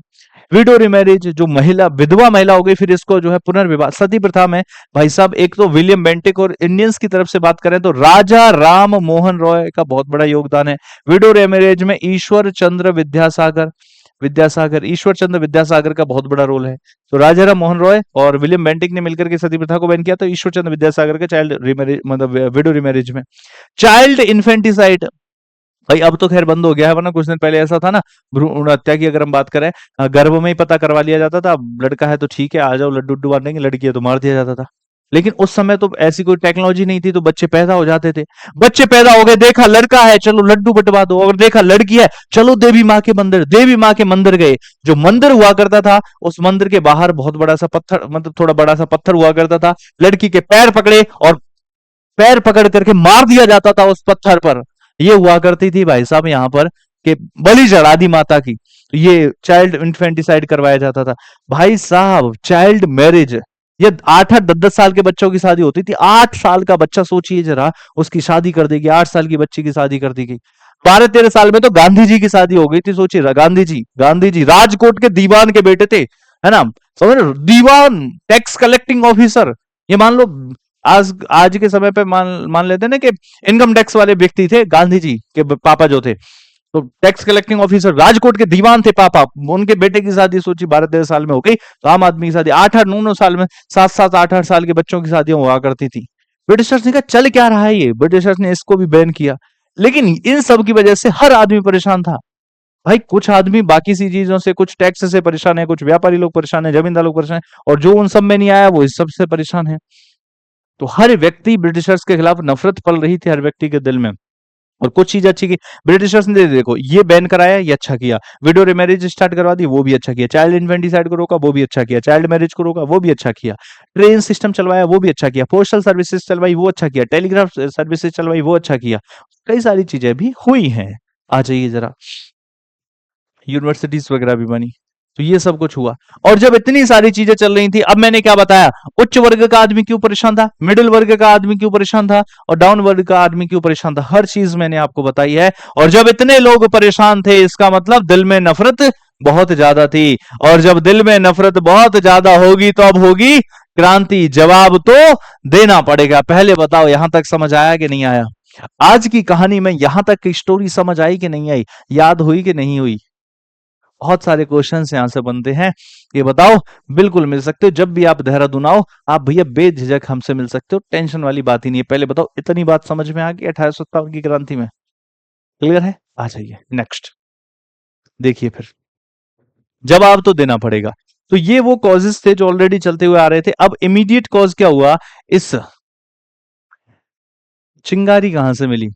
विडो रिमैरिज, जो महिला विधवा महिला हो गई, फिर इसको जो है पुनर्विवाह। सती प्रथा में भाई साहब एक तो विलियम बेंटिक, और इंडियंस की तरफ से बात करें तो राजा राम मोहन रॉय का बहुत बड़ा योगदान है। विडो रिमैरिज में ईश्वर चंद्र विद्यासागर विद्यासागर ईश्वर चंद्र विद्यासागर का बहुत बड़ा रोल है। तो राजा राम मोहन रॉय और विलियम बेंटिक ने मिलकर के सती प्रथा को बैन किया। तो ईश्वर चंद्र विद्यासागर के चाइल्ड रिमैरिज, मतलब विडो रिमैरिज में। चाइल्ड इन्फेंटिसाइड, भाई अब तो खैर बंद हो गया है, वरना कुछ दिन पहले ऐसा था ना, भ्रूण हत्या की अगर हम बात करें, गर्भ में ही पता करवा लिया जाता था। अब लड़का है तो ठीक है, आ जाओ लड्डू उड्डू बांटेंगे, लड़की है तो मार दिया जाता था। लेकिन उस समय तो ऐसी कोई टेक्नोलॉजी नहीं थी, तो बच्चे पैदा हो जाते थे। बच्चे पैदा हो गए, देखा लड़का है चलो लड्डू बंटवा दो, और देखा लड़की है चलो देवी माँ के मंदिर, देवी माँ के मंदिर गए। जो मंदिर हुआ करता था, उस मंदिर के बाहर बहुत बड़ा सा पत्थर, मतलब थोड़ा बड़ा सा पत्थर हुआ करता था। लड़की के पैर पकड़े और पैर पकड़ करके मार दिया जाता था उस पत्थर पर। ये हुआ करती थी भाई साहब यहाँ पर, कि बलि चढ़ा दी माता की। तो ये चाइल्ड इन्फेंटिसाइड करवाया जाता था। भाई साहब चाइल्ड मैरिज, ये 8-8 10-10 साल के बच्चों की शादी होती थी। 8 साल का बच्चा सोचिए जरा, उसकी शादी कर देगी, 8 साल की बच्ची की शादी कर दी गई। 12-13 साल में तो गांधी जी की शादी हो गई थी, सोचिए। गांधी जी राजकोट के दीवान के बेटे थे, है ना, समझ रहे हो? दीवान, टैक्स कलेक्टिंग ऑफिसर। ये मान लो आज आज के समय पे मान मान लेते हैं ना कि इनकम टैक्स वाले व्यक्ति थे गांधी जी के पापा जो थे। तो टैक्स कलेक्टिंग ऑफिसर, राजकोट के दीवान थे पापा। उनके बेटे की शादी सोची 12-13 साल में हो गई। तो आम आदमी की शादी 8-8 9-9 साल में, 7-7 8-8 साल के बच्चों की शादियां हुआ करती थी। ब्रिटिशर्स ने कहा चल क्या रहा है ये, ब्रिटिशर्स ने इसको भी बैन किया। लेकिन इन सब की वजह से हर आदमी परेशान था। भाई कुछ आदमी बाकी सी चीजों से, कुछ टैक्स से परेशान है, कुछ व्यापारी लोग परेशान है, जमींदार लोग परेशान है, और जो उन सब में नहीं आया वो इस सब से परेशान है। तो हर व्यक्ति ब्रिटिशर्स के खिलाफ नफरत पल रही थी हर व्यक्ति के दिल में। और कुछ चीज अच्छी की ब्रिटिशर्स ने, देखो ये बैन कराया, ये अच्छा किया। विडो रिमैरिज स्टार्ट करवा दी, वो भी अच्छा किया। चाइल्ड इन्फेंटिसाइड को रोका, वो भी अच्छा किया। चाइल्ड मैरिज को रोका, वो भी अच्छा किया। ट्रेन सिस्टम चलवाया, वो भी अच्छा किया। पोस्टल सर्विसेज चलवाई, वो अच्छा किया। टेलीग्राफ सर्विसेज चलवाई, वो अच्छा किया। कई सारी चीजें भी हुई हैं। आ जाइए जरा, यूनिवर्सिटीज वगैरह भी बनी। तो ये सब कुछ हुआ। और जब इतनी सारी चीजें चल रही थी, अब मैंने क्या बताया, उच्च वर्ग का आदमी क्यों परेशान था, मिडिल वर्ग का आदमी क्यों परेशान था, और डाउन वर्ग का आदमी क्यों परेशान था, हर चीज मैंने आपको बताई है। और जब इतने लोग परेशान थे, इसका मतलब दिल में नफरत बहुत ज्यादा थी। और जब दिल में नफरत बहुत ज्यादा होगी तो अब होगी क्रांति। जवाब तो देना पड़ेगा। पहले बताओ यहां तक समझ आया कि नहीं आया? आज की कहानी में यहां तक की स्टोरी समझ आई कि नहीं आई, याद हुई कि नहीं हुई? बहुत सारे क्वेश्चन यहाँ से बनते हैं। ये बताओ, बिल्कुल मिल सकते हो जब भी आप देहरादून आओ, आप भैया बेझिझक हमसे मिल सकते हो, टेंशन वाली बात ही नहीं है। पहले बताओ इतनी बात समझ में आ गई 1857 की क्रांति में? क्लियर है? आ जाइए नेक्स्ट, देखिए फिर। जवाब तो देना पड़ेगा। तो ये वो कॉजेस थे जो ऑलरेडी चलते हुए आ रहे थे। अब इमीडिएट कॉज क्या हुआ? इस चिंगारी कहां से मिली?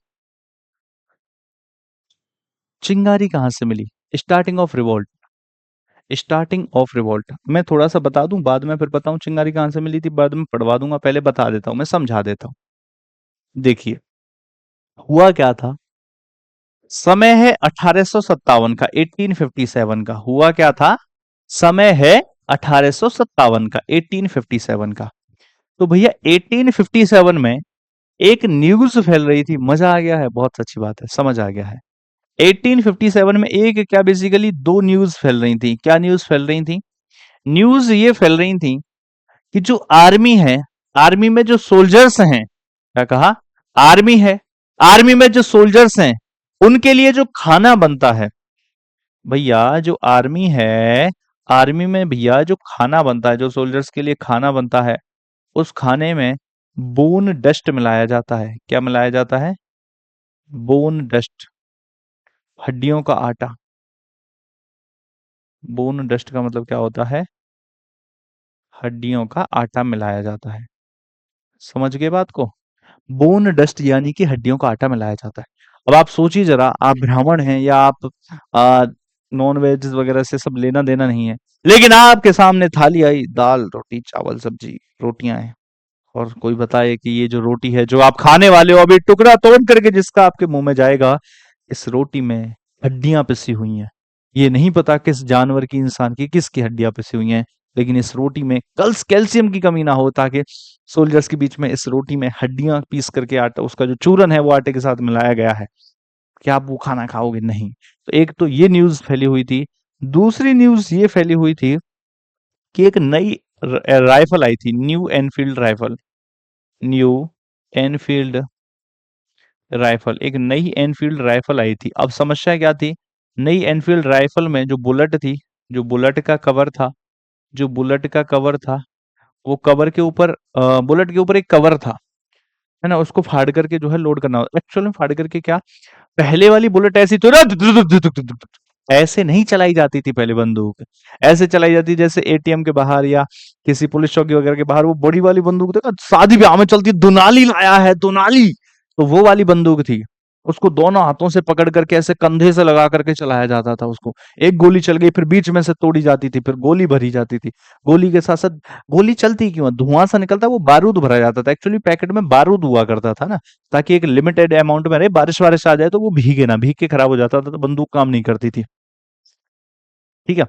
चिंगारी कहां से मिली? Starting of revolt, starting of revolt मैं थोड़ा सा बता दूं, बाद में फिर बताऊं चिंगारी कहां से मिली थी, बाद में पढ़वा दूंगा, पहले बता देता हूं, मैं समझा देता हूं। देखिए हुआ क्या था, समय है 1857 का, 1857 का। हुआ क्या था? समय है 1857 का, 1857 का। तो भैया 1857 में एक न्यूज फैल रही थी। मजा आ गया है, बहुत अच्छी बात है, समझ आ गया है। 1857 में एक क्या, बेसिकली दो न्यूज फैल रही थी। क्या न्यूज फैल रही थी? न्यूज ये फैल रही थी कि जो आर्मी है, आर्मी में जो सोल्जर्स हैं, क्या कहा? आर्मी है, आर्मी में जो सोल्जर्स हैं उनके लिए जो खाना बनता है, भैया जो आर्मी है, आर्मी में भैया जो खाना बनता है, जो सोल्जर्स के लिए खाना बनता है, उस खाने में बोन डस्ट मिलाया जाता है। क्या मिलाया जाता है? बोन डस्ट, हड्डियों का आटा। बोन डस्ट का मतलब क्या होता है? हड्डियों का आटा मिलाया जाता है। समझ गए बात को? बोन डस्ट यानी कि हड्डियों का आटा मिलाया जाता है। अब आप सोचिए जरा, आप ब्राह्मण हैं या आप नॉन वेज वगैरह से सब लेना देना नहीं है, लेकिन आपके सामने थाली आई, दाल रोटी चावल सब्जी, रोटियां हैं, और कोई बताए कि ये जो रोटी है जो आप खाने वाले हो, अभी टुकड़ा तोड़ करके जिसका आपके मुंह में जाएगा, इस रोटी में हड्डियां पिसी हुई हैं। ये नहीं पता किस जानवर की, इंसान की, किसकी हड्डियां पिसी हुई हैं। लेकिन इस रोटी में कल कैल्शियम की कमी ना हो, ताकि सोल्जर्स के बीच में इस रोटी में हड्डियां पीस करके आटा, उसका जो चूरन है वो आटे के साथ मिलाया गया है। क्या आप वो खाना खाओगे? नहीं। तो एक तो ये न्यूज फैली हुई थी। दूसरी न्यूज ये फैली हुई थी कि एक नई राइफल आई थी, new Enfield rifle. New Enfield rifle, एक नई एनफील्ड राइफल आई थी। अब समस्या क्या थी? नई एनफील्ड राइफल में जो बुलेट थी, जो बुलेट का कवर था, जो बुलेट का कवर था, वो कवर के ऊपर बुलेट के ऊपर एक कवर था, है ना? उसको फाड़ करके जो है लोड करना। एक्चुअल में फाड़ करके क्या, पहले वाली बुलेट ऐसी तो ना ऐसे नहीं चलाई जाती थी पहले बंदूक। ऐसे चलाई जाती जैसे एटीएम के बाहर या किसी पुलिस चौकी वगैरह के बाहर वो बड़ी वाली बंदूक, देखा शादी ब्याह में चलती है, दुनाली लाया है, दुनाली। तो वो वाली बंदूक थी। उसको दोनों हाथों से पकड़ करके ऐसे कंधे से लगा करके चलाया जाता था उसको। एक गोली चल गई, फिर बीच में से तोड़ी जाती थी, फिर गोली भरी जाती थी। गोली के साथ साथ, गोली चलती क्यों है? धुआं सा निकलता, वो बारूद भरा जाता था। एक्चुअली पैकेट में बारूद हुआ करता था ना, ताकि एक लिमिटेड अमाउंट में रहे, बारिश वारिश आ जाए तो वो भीगे ना, भीग के खराब हो जाता था तो बंदूक काम नहीं करती थी। ठीक है।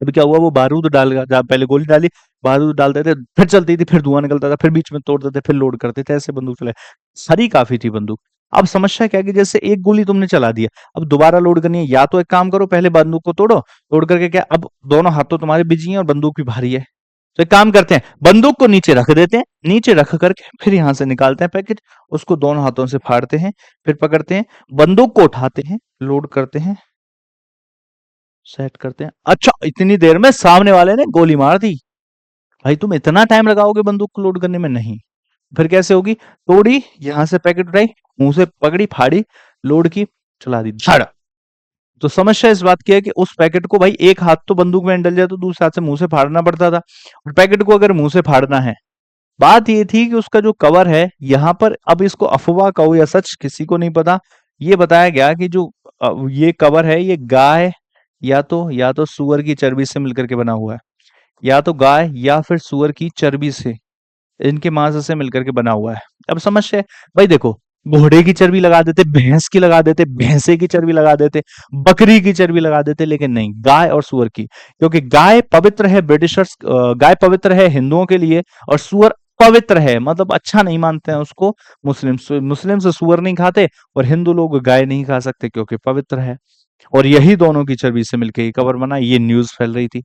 अभी क्या हुआ, वो बारूद डाल जहाँ पहले गोली डाली, बारूद डालते थे, फिर चलती थी, फिर धुआं निकलता था, फिर बीच में तोड़ते थे, फिर लोड करते थे, ऐसे बंदूक चलाए। सरी काफी थी बंदूक। अब समस्या क्या है कि जैसे एक गोली तुमने चला दिया, अब दोबारा लोड करनी है, या तो एक काम करो, पहले बंदूक को तोड़ो, तोड़ करके क्या, अब दोनों हाथ तो तुम्हारे बिजी हैं और बंदूक भी भारी है। तो एक काम करते हैं, बंदूक को नीचे रख देते हैं, नीचे रख करके फिर यहां से निकालते हैं पैकेट, उसको दोनों हाथों से फाड़ते हैं, फिर पकड़ते हैं, बंदूक को उठाते हैं, लोड करते हैं, सेट करते हैं। अच्छा, इतनी देर में सामने वाले ने गोली मार दी। भाई तुम इतना टाइम लगाओगे बंदूक को लोड करने में? नहीं। फिर कैसे होगी? तोड़ी, यहां से पैकेट उठाई, मुंह से पकड़ी, फाड़ी, लोड की, चला दी, धड़। तो समस्या इस बात की है कि उस पैकेट को भाई एक हाथ तो बंदूक में डल जाए तो दूसरे हाथ से मुंह से फाड़ना पड़ता था, और पैकेट को अगर मुंह से फाड़ना है, बात ये थी कि उसका जो कवर है यहाँ पर, अब इसको अफवाह कहो या सच किसी को नहीं पता, ये बताया गया कि जो ये कवर है, ये गाय या तो सुअर की चर्बी से मिलकर के बना हुआ है, या तो गाय या फिर सुअर की चर्बी से, इनके मांस से मिलकर के बना हुआ है। अब समस्या है, भाई देखो, घोड़े की चर्बी लगा देते, भैंस की लगा देते, भैंसे की चर्बी लगा देते, बकरी की चर्बी लगा देते, लेकिन नहीं, गाय और सुअर की। क्योंकि गाय पवित्र है, ब्रिटिशर्स गाय पवित्र है हिंदुओं के लिए, और सुअर पवित्र है, मतलब अच्छा नहीं मानते हैं उसको। मुस्लिम से सुअर नहीं खाते, और हिंदू लोग गाय नहीं खा सकते क्योंकि पवित्र है। और यही दोनों की चर्बी से मिलकर ये कवर बना, ये न्यूज फैल रही थी।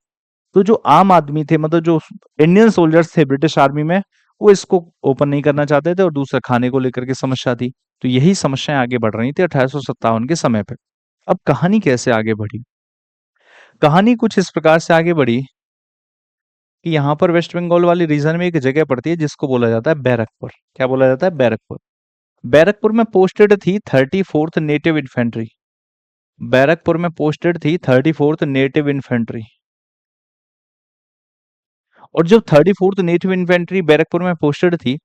तो जो आम आदमी थे, मतलब जो इंडियन सोल्जर्स थे ब्रिटिश आर्मी में, वो इसको ओपन नहीं करना चाहते थे, और दूसरा खाने को लेकर के समस्या थी। तो यही समस्याएं आगे बढ़ रही थी 1857 के समय पे। अब कहानी कैसे आगे बढ़ी? कहानी कुछ इस प्रकार से आगे बढ़ी कि यहाँ पर वेस्ट बंगाल वाली रीजन में एक जगह पड़ती है जिसको बोला जाता है बैरकपुर। क्या बोला जाता है? बैरकपुर। बैरकपुर में पोस्टेड थी 34th नेटिव इन्फेंट्री। बैरकपुर में पोस्टेड थी 34th नेटिव इन्फेंट्री। और जब 34th नेटिव इन्फेंट्री बैरकपुर में पोस्टेड थी,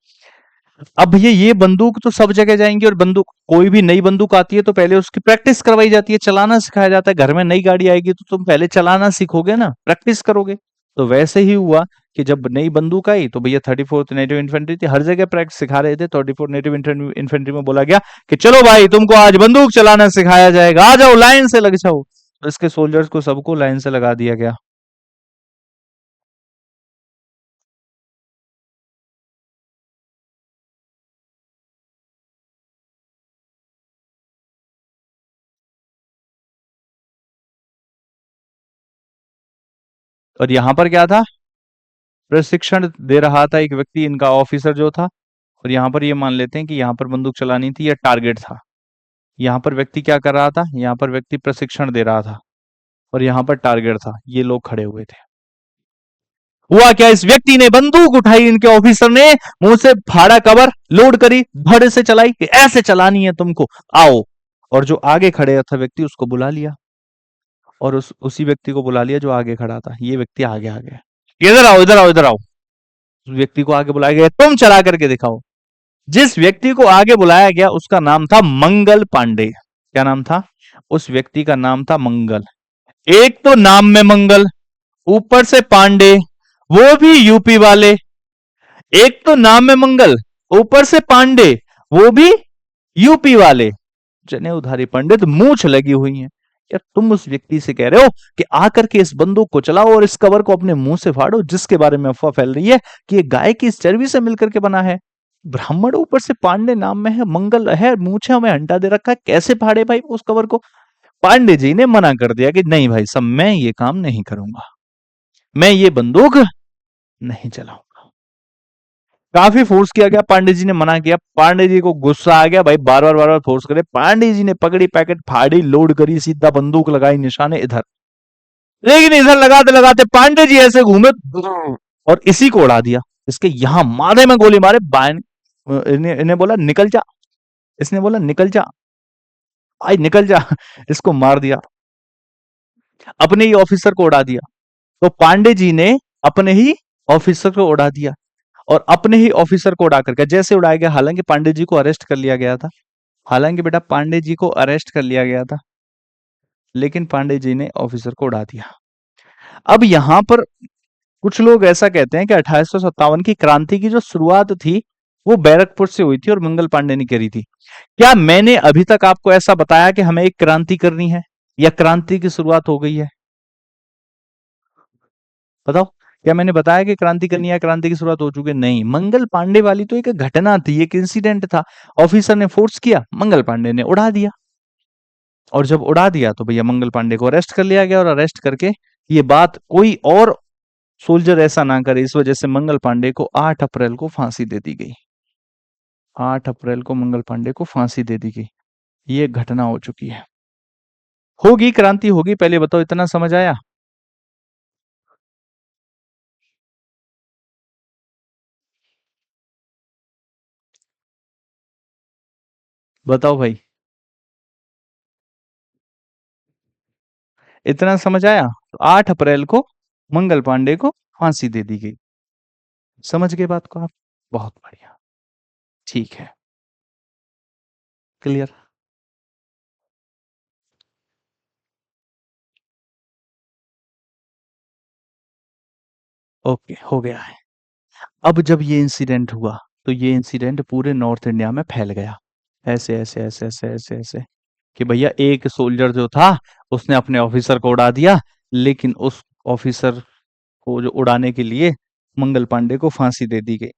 अब भैया ये बंदूक तो सब जगह जाएंगी, और बंदूक, कोई भी नई बंदूक आती है तो पहले उसकी प्रैक्टिस करवाई जाती है, चलाना सिखाया जाता है। घर में नई गाड़ी आएगी तो तुम पहले चलाना सीखोगे ना, प्रैक्टिस करोगे। तो वैसे ही हुआ कि जब नई बंदूक आई तो भैया 34th नेटिव इन्फेंट्री थी, हर जगह प्रैक्टिस सिखा रहे थे। 34th नेटिव इन्फेंट्री में बोला गया कि चलो भाई, तुमको आज बंदूक चलाना सिखाया जाएगा, आ जाओ, लाइन से लग जाओ। तो इसके सोल्जर्स को सबको लाइन से लगा दिया गया। और यहाँ पर क्या था? प्रशिक्षण दे रहा था एक व्यक्ति, इनका ऑफिसर जो था। और यहाँ पर ये मान लेते हैं कि यहाँ पर बंदूक चलानी थी, या टारगेट था। यहाँ पर व्यक्ति क्या कर रहा था? यहाँ पर व्यक्ति प्रशिक्षण दे रहा था, और यहाँ पर टारगेट था, ये लोग खड़े हुए थे। हुआ क्या, इस व्यक्ति ने बंदूक उठाई, इनके ऑफिसर ने मुंह से फाड़ा कवर, लोड करी, धड़ से चलाई कि ऐसे चलानी है तुमको, आओ। और जो आगे खड़े था व्यक्ति, उसको बुला लिया, और उसी व्यक्ति को बुला लिया जो आगे खड़ा था। ये व्यक्ति आगे आ गया, इधर आओ, इधर आओ, इधर आओ। उस व्यक्ति को आगे बुलाया गया, तुम चला करके दिखाओ। जिस व्यक्ति को आगे बुलाया गया उसका नाम था मंगल पांडे। क्या नाम था? उस व्यक्ति का नाम था मंगल। एक तो नाम में मंगल, ऊपर से पांडे, वो भी यूपी वाले। एक तो नाम में मंगल, ऊपर से पांडे, वो भी यूपी वाले। जने उधारी पंडित, मूछ लगी हुई है। यार तुम उस व्यक्ति से कह रहे हो कि आकर के इस बंदूक को चलाओ और इस कवर को अपने मुंह से फाड़ो, जिसके बारे में अफवाह फैल रही है कि ये गाय की चर्बी से मिलकर के बना है। ब्राह्मण ऊपर से पांडे नाम में है, मंगल है, मूछे में हंटा दे रखा है, कैसे फाड़े भाई उस कवर को? पांडे जी ने मना कर दिया कि नहीं भाई साहब, मैं ये काम नहीं करूंगा, मैं ये बंदूक नहीं चलाऊंगा। काफी फोर्स किया गया, पांडे जी ने मना किया, पांडे जी को गुस्सा आ गया भाई, बार बार फोर्स करे, पांडे जी ने पकड़ी पैकेट फाड़ी, लोड करी, सीधा बंदूक लगाई निशाने इधर। लेकिन इधर लगाते लगाते पांडे जी ऐसे घूमे और इसी को उड़ा दिया, इसके यहां माथे में गोली मारे, बायन इन्हें इन्हें बोला निकल जा, इसने बोला निकल जा, आई निकल जा, इसको मार दिया, अपने ही ऑफिसर को उड़ा दिया। तो पांडे जी ने अपने ही ऑफिसर को उड़ा दिया, और अपने ही ऑफिसर को उड़ा करके जैसे उड़ाया गया, हालांकि पांडे जी को अरेस्ट कर लिया गया था, हालांकि बेटा पांडे जी को अरेस्ट कर लिया गया था, लेकिन पांडे जी ने ऑफिसर को उड़ा दिया। अब यहां पर कुछ लोग ऐसा कहते हैं कि 1857 की क्रांति की जो शुरुआत थी वो बैरकपुर से हुई थी और मंगल पांडे ने करी थी। क्या मैंने अभी तक आपको ऐसा बताया कि हमें एक क्रांति करनी है या क्रांति की शुरुआत हो गई है? बताओ, क्या मैंने बताया कि क्रांति करनी है, क्रांति की शुरुआत हो चुकी है? नहीं, मंगल पांडे वाली तो एक घटना थी, एक इंसिडेंट था, ऑफिसर ने फोर्स किया, मंगल पांडे ने उड़ा दिया, और जब उड़ा दिया तो भैया मंगल पांडे को अरेस्ट कर लिया गया, और अरेस्ट करके ये बात कोई और सोल्जर ऐसा ना करे, इस वजह से मंगल पांडे को 8 अप्रैल को फांसी दे दी गई। 8 अप्रैल को मंगल पांडे को फांसी दे दी गई। ये घटना हो चुकी है। होगी क्रांति होगी, पहले बताओ, इतना समझ आया? बताओ भाई, इतना समझ आया? तो 8 अप्रैल को मंगल पांडे को फांसी दे दी गई। समझ गए बात को आप? बहुत बढ़िया, ठीक है, क्लियर। ओके, हो गया है। अब जब ये इंसिडेंट हुआ, तो ये इंसिडेंट पूरे नॉर्थ इंडिया में फैल गया, ऐसे ऐसे ऐसे ऐसे ऐसे ऐसे, कि भैया एक सोल्जर जो था उसने अपने ऑफिसर को उड़ा दिया, लेकिन उस ऑफिसर को जो उड़ाने के लिए मंगल पांडे को फांसी दे दी गई।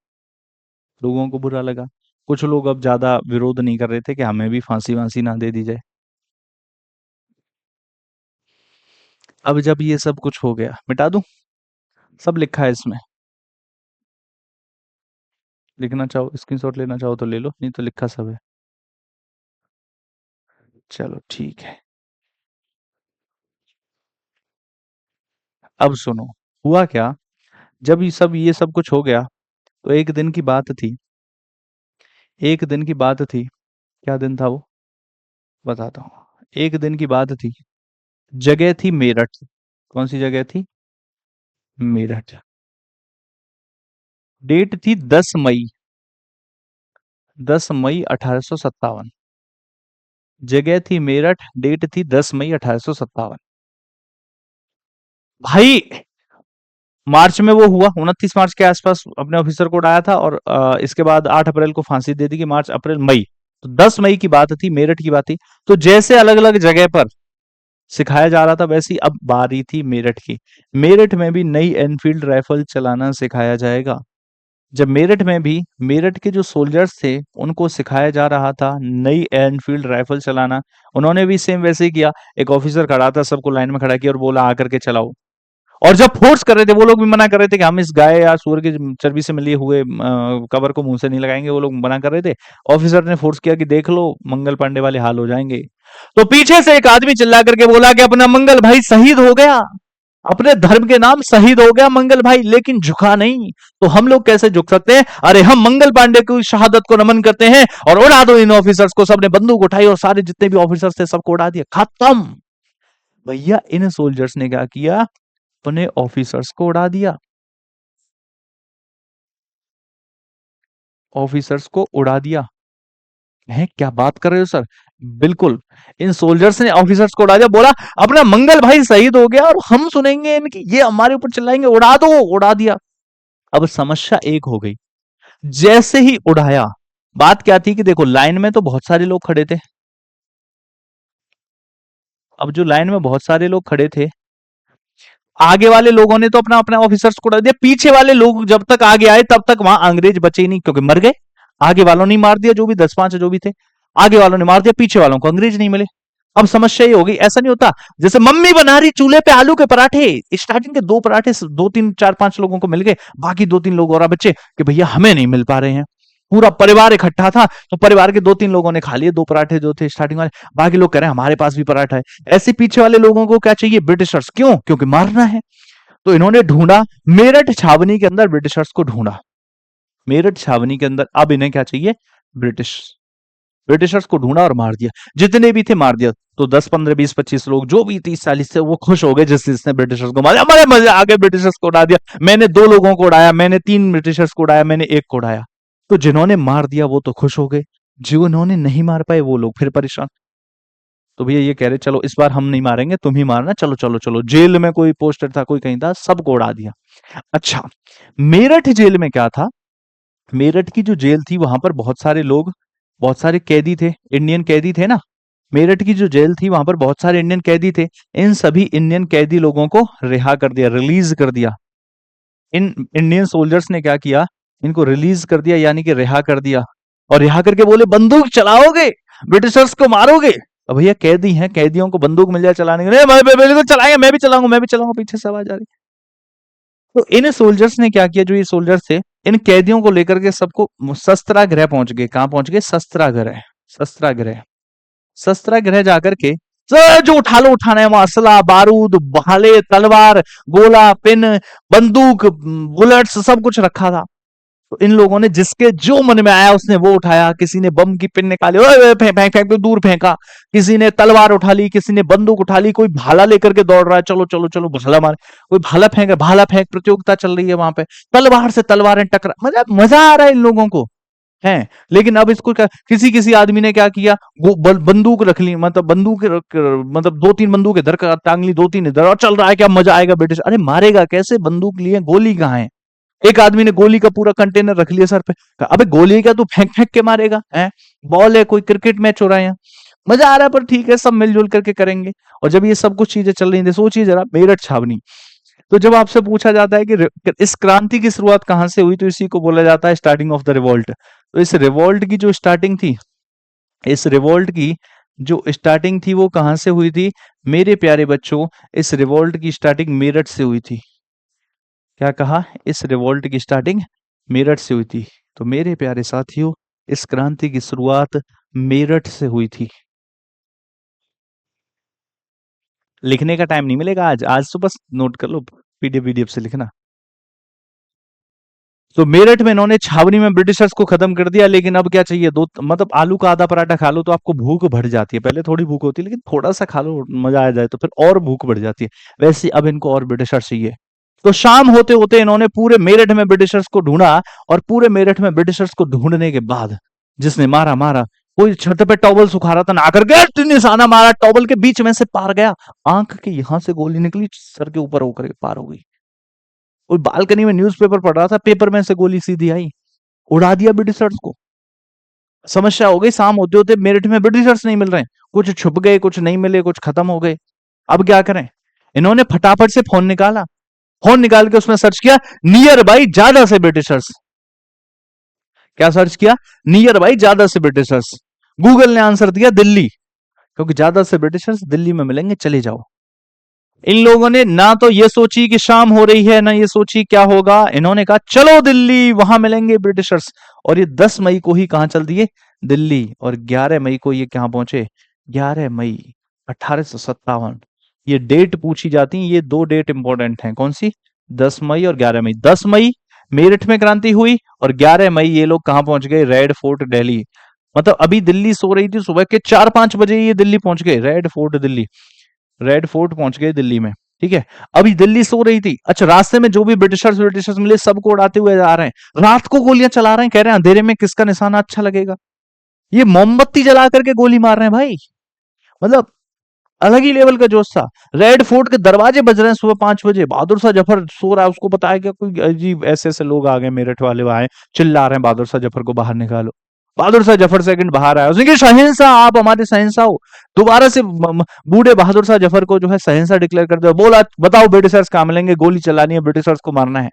लोगों को बुरा लगा, कुछ लोग अब ज्यादा विरोध नहीं कर रहे थे कि हमें भी फांसी वांसी ना दे दी जाए। अब जब ये सब कुछ हो गया, मिटा दूं? सब लिखा है इसमें, लिखना चाहो, स्क्रीनशॉट लेना चाहो तो ले लो, नहीं तो लिखा सब है। चलो ठीक है, अब सुनो, हुआ क्या। जब ये सब कुछ हो गया, तो एक दिन की बात थी, एक दिन की बात थी, क्या दिन था वो, बताता हूँ। एक दिन की बात थी, जगह थी मेरठ। कौन सी जगह थी? मेरठ। डेट थी 10 मई, 10 मई 1857। जगह थी मेरठ, डेट थी 10 मई 1857। भाई मार्च में वो हुआ, 29 मार्च के आसपास अपने ऑफिसर को उड़ाया था, और इसके बाद 8 अप्रैल को फांसी दे दी, कि मार्च अप्रैल मई, तो 10 मई की बात थी, मेरठ की बात थी। तो जैसे अलग अलग जगह पर सिखाया जा रहा था, वैसे ही अब बारी थी मेरठ की। मेरठ में भी नई एनफील्ड राइफल चलाना सिखाया जाएगा। जब मेरठ में भी मेरठ के जो सोल्जर्स थे उनको सिखाया जा रहा था नई एनफील्ड राइफल चलाना, उन्होंने भी सेम वैसे ही किया। एक ऑफिसर खड़ा था, सबको लाइन में खड़ा किया और बोला आकर के चलाओ। और जब फोर्स कर रहे थे, वो लोग भी मना कर रहे थे कि हम इस गाय या सूअर की चर्बी से मिले हुए कवर को मुंह से नहीं लगाएंगे, वो लोग मना कर रहे थे। ऑफिसर ने फोर्स किया कि देख लो मंगल पांडे वाले हाल हो जाएंगे। तो पीछे से एक आदमी चिल्ला करके बोला कि अपना मंगल भाई शहीद हो गया, अपने धर्म के नाम शहीद हो गया मंगल भाई, लेकिन झुका नहीं। तो हम लोग कैसे झुक सकते हैं? अरे हम मंगल पांडे की शहादत को नमन करते हैं, और उड़ा दो इन ऑफिसर्स को। सबने बंदूक उठाई और सारे जितने भी ऑफिसर्स थे सबको उड़ा दिया, खत्म। भैया इन सोल्जर्स ने क्या किया? अपने ऑफिसर्स को उड़ा दिया, ऑफिसर्स को उड़ा दिया। है क्या बात कर रहे हो सर? बिल्कुल, इन सोल्जर्स ने ऑफिसर्स को उड़ा दिया, बोला अपना मंगल भाई शहीद हो गया और हम सुनेंगे इनकी, ये हमारे ऊपर चिल्लाएंगे, उड़ा दो, उड़ा दिया। अब समस्या एक हो गई, जैसे ही उड़ाया, बात क्या थी कि देखो लाइन में तो बहुत सारे लोग खड़े थे, अब जो लाइन में बहुत सारे लोग खड़े थे, आगे वाले लोगों ने तो अपना अपना ऑफिसर्स को उड़ा दिया, पीछे वाले लोग जब तक आगे आए तब तक वहां अंग्रेज बचे ही नहीं, क्योंकि मर गए। आगे वालों ने मार दिया, जो भी 10-5 जो भी थे, आगे वालों ने मार दिया, पीछे वालों को अंग्रेज नहीं मिले। अब समस्या ये होगी, ऐसा नहीं होता जैसे मम्मी बना रही चूल्हे पे आलू के पराठे, स्टार्टिंग के 2 पराठे 2-3 4-5 लोगों को मिल गए, बाकी 2-3 लोग और बचे कि भैया हमें नहीं मिल पा रहे हैं। पूरा परिवार इकट्ठा था, तो परिवार के 2-3 लोगों ने खा लिए 2 पराठे जो थे स्टार्टिंग वाले, बाकी लोग कह रहे हैं हमारे पास भी पराठा है। ऐसे पीछे वाले लोगों को क्या चाहिए? ब्रिटिशर्स। क्यों? क्योंकि मारना है। तो इन्होंने ढूंढा, मेरठ छावनी के अंदर ब्रिटिशर्स को ढूंढा, मेरठ छावनी के अंदर। अब इन्हें क्या चाहिए? ब्रिटिश। ब्रिटिशर्स को ढूंढा और मार दिया, जितने भी थे मार दिया। तो 10-15-20-25 लोग जो भी 30-40 थे वो खुश हो गए जिसने ब्रिटिशर्स को मारा, हमारे मजे आ गए, ब्रिटिशर्स को उड़ा दिया, मैंने 2 लोगों को उड़ाया, मैंने 3 ब्रिटिशर्स को उड़ाया, मैंने 1 को उड़ाया। तो जिन्होंने मार दिया वो तो खुश हो गए, जिन्होंने नहीं मार पाए वो लोग फिर परेशान। तो भैया ये कह रहे चलो इस बार हम नहीं मारेंगे, तुम ही मारना, चलो चलो चलो। जेल में कोई पोस्टर था, कोई कहीं था, सबको उड़ा दिया। अच्छा, मेरठ जेल में क्या था? मेरठ की जो जेल थी वहां पर बहुत सारे लोग, बहुत सारे कैदी थे, इंडियन कैदी थे ना। मेरठ की जो जेल थी वहां पर बहुत सारे इंडियन कैदी थे। इन सभी इंडियन कैदी लोगों को रिहा कर दिया, रिलीज कर दिया। इन इंडियन सोल्जर्स ने क्या किया? इनको रिलीज कर दिया, यानी कि रिहा कर दिया। और रिहा करके बोले बंदूक चलाओगे, ब्रिटिशर्स को मारोगे। अब भैया कैदी हैं, कैदियों को बंदूक मिल जाए चलाने के लिए, मैं बिल्कुल चलाएंगे, मैं भी चलाऊंगा, मैं भी चलाऊंगा, पीछे से आवाज आ रही। तो इन सोल्जर्स ने क्या किया, जो ये सोल्जर्स थे, इन कैदियों को लेकर के सबको शस्त्रागृह पहुंच गए। कहां पहुंच गए? शस्त्रागृह। शस्त्रागृह। शस्त्रागृह जाकर के जो उठा लो उठाना है, वहां असला, बारूद, भाले, तलवार, गोला, पिन, बंदूक, बुलेट्स, सब कुछ रखा था। तो इन लोगों ने जिसके जो मन में आया उसने वो उठाया। किसी ने बम की पिन निकाली, ओए ओए, फेंक फेंक फेंक, दूर फेंका। किसी ने तलवार उठा ली, किसी ने बंदूक उठा ली, कोई भाला लेकर के दौड़ रहा है, चलो चलो चलो भाला मारे। कोई भाला फेंक, भाला फेंक प्रतियोगिता चल रही है वहां पे, तलवार से तलवारें टकरा, मजा आ रहा है इन लोगों को है। लेकिन अब इसको क्या, किसी किसी आदमी ने क्या किया, वो बंदूक रख ली, मतलब बंदूक मतलब 2-3 बंदूक इधर का टांग ली, 2-3 इधर, और चल रहा है, क्या मजा आएगा ब्रिटिश। अरे मारेगा कैसे? बंदूक लिए, गोली कहाँ है? एक आदमी ने गोली का पूरा कंटेनर रख लिया सर पे। कहा, अबे गोली क्या तू फेंक फेंक के मारेगा है? बॉल है, कोई क्रिकेट मैच हो रहा है यहाँ। मजा आ रहा है, पर ठीक है, सब मिलजुल करके करेंगे। और जब ये सब कुछ चीजें चल रही थी, सोचिए जरा, मेरठ छावनी। तो जब आपसे पूछा जाता है कि इस क्रांति की शुरुआत कहां से हुई, तो इसी को बोला जाता है स्टार्टिंग ऑफ द रिवोल्ट। तो इस रिवोल्ट की जो स्टार्टिंग थी, इस रिवोल्ट की जो स्टार्टिंग थी वो कहां से हुई थी? मेरे प्यारे बच्चों, इस रिवोल्ट की स्टार्टिंग मेरठ से हुई थी। क्या कहा? इस रिवोल्ट की स्टार्टिंग मेरठ से हुई थी। तो मेरे प्यारे साथियों, इस क्रांति की शुरुआत मेरठ से हुई थी। लिखने का टाइम नहीं मिलेगा आज, आज तो बस नोट कर लो, पीडीएफ वीडीएफ से लिखना। तो मेरठ में इन्होंने छावनी में ब्रिटिशर्स को खत्म कर दिया। लेकिन अब क्या चाहिए? दो, मतलब आलू का आधा पराठा खा लो तो आपको भूख बढ़ जाती है। पहले थोड़ी भूख होती है, लेकिन थोड़ा सा खा लो, मजा आ जाए तो फिर और भूख बढ़ जाती है। वैसे अब इनको और ब्रिटिशर्स चाहिए। तो शाम होते होते इन्होंने पूरे मेरठ में ब्रिटिशर्स को ढूंढा। और पूरे मेरठ में ब्रिटिशर्स को ढूंढने के बाद जिसने मारा मारा, कोई छत पे टॉवल सुखा रहा था ना, करके निशाना मारा, टॉवल के बीच में से पार गया, आंख के यहां से गोली निकली, सर के ऊपर होकर के पार हो गई। कोई बालकनी में न्यूज़पेपर पढ़ रहा था, पेपर में से गोली सीधी आई, उड़ा दिया ब्रिटिशर्स को। समस्या हो गई, शाम होते होते मेरठ में ब्रिटिशर्स नहीं मिल रहे, कुछ छुप गए, कुछ नहीं मिले, कुछ खत्म हो गए। अब क्या करें? इन्होंने फटाफट से फोन निकाला, फोन निकाल के उसमें सर्च किया नियर बाई ज्यादा से ब्रिटिशर्स। क्या सर्च किया? नियर बाई ज्यादा से ब्रिटिशर्स। गूगल ने आंसर दिया दिल्ली, क्योंकि ज्यादा से ब्रिटिशर्स दिल्ली में मिलेंगे, चले जाओ। इन लोगों ने ना तो ये सोची कि शाम हो रही है, ना ये सोची क्या होगा, इन्होंने कहा चलो दिल्ली, वहां मिलेंगे ब्रिटिशर्स। और ये 10 मई को ही कहां चल दिए? दिल्ली। और 11 मई को ये कहां पहुंचे? 11 मई 1857। ये डेट पूछी जाती है, ये 2 डेट इंपॉर्टेंट हैं। कौन सी? 10 मई और 11 मई। 10 मई मेरठ में क्रांति हुई, और 11 मई ये लोग कहां पहुंच गए? Red fort Delhi. मतलब अभी दिल्ली सो रही थी, सुबह के 4-5 बजे ये दिल्ली पहुंच गए, red fort Delhi. Red fort पहुंच गए दिल्ली में। ठीक है, अभी दिल्ली सो रही थी। अच्छा, रास्ते में जो भी ब्रिटिशर्स ब्रिटिशर्स मिले सबको उड़ाते हुए जा रहे हैं, रात को गोलियां चला रहे हैं, कह रहे हैं अंधेरे में किसका निशाना अच्छा लगेगा। ये मोमबत्ती जला करके गोली मार रहे हैं भाई। मतलब अलग ही लेवल का जोश था। रेड फोर्ट के दरवाजे बज रहे हैं सुबह 5 बजे, बहादुर शाह जफर सो रहा है, उसको बताया कि कोई अजीब ऐसे ऐसे लोग आ गए, मेरठ वाले आए, चिल्ला रहे हैं बहादुर शाह जफर को बाहर निकालो। बहादुर शाह जफर सेकंड बाहर आया, उसने कहा शहंशाह आप हमारे शहंशाह हो। दोबारा से बूढ़े बहादुर शाह जफर को जो है शहंशाह डिक्लेयर कर दिया, बोला बताओ ब्रिटिशर्स कहाँ मिलेंगे, गोली चलानी है, ब्रिटिशर्स को मारना है।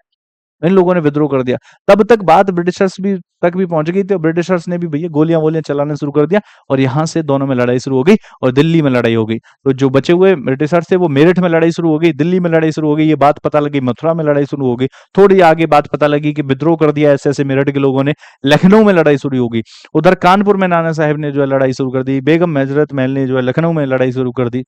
इन लोगों ने विद्रोह कर दिया। तब तक बात ब्रिटिशर्स भी तक भी पहुंच गई थी, और ब्रिटिशर्स ने भी भैया गोलियां वोलियां चलाना शुरू कर दिया, और यहाँ से दोनों में लड़ाई शुरू हो गई, और दिल्ली में लड़ाई हो गई। तो जो बचे हुए ब्रिटिशर्स थे वो मेरठ में लड़ाई शुरू हो गई, दिल्ली में लड़ाई शुरू हो गई, ये बात पता लगी, मथुरा में लड़ाई शुरू हो गई। थोड़ी आगे बात पता लगी कि विद्रोह कर दिया ऐसे ऐसे मेरठ के लोगों ने, लखनऊ में लड़ाई शुरू हो गई। उधर कानपुर में नाना साहब ने जो है लड़ाई शुरू कर दी, बेगम मेजरत महल ने जो है लखनऊ में लड़ाई शुरू कर दी,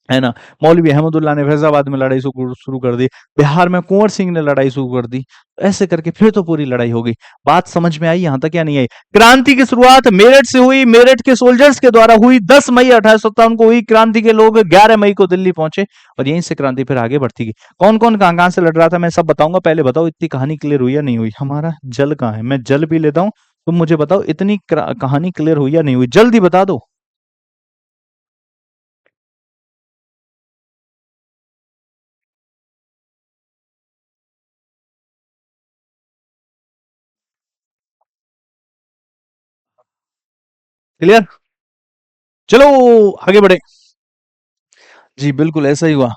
है ना? मौलवी अहमदुल्लाह ने फैज़ाबाद में लड़ाई शुरू शुरू कर दी, बिहार में कुंवर सिंह ने लड़ाई शुरू कर दी। ऐसे करके फिर तो पूरी लड़ाई हो गई। बात समझ में आई यहाँ तक या नहीं आई? क्रांति की शुरुआत मेरठ से हुई, मेरठ के सोल्जर्स के द्वारा हुई। 10 मई 1857 को हुई क्रांति, के लोग 11 मई को दिल्ली पहुंचे, और यहीं से क्रांति फिर आगे बढ़ती गई। कौन-कौन कहाँ-कहाँ से लड़ रहा था मैं सब बताऊंगा, पहले बताओ इतनी कहानी क्लियर हुई या नहीं हुई? हमारा जल कहाँ है? मैं जल पी लेता हूँ, तुम मुझे बताओ इतनी कहानी क्लियर हुई या नहीं हुई? जल्दी बता दो। क्लियर? चलो आगे बढ़े। जी बिल्कुल ऐसा ही हुआ।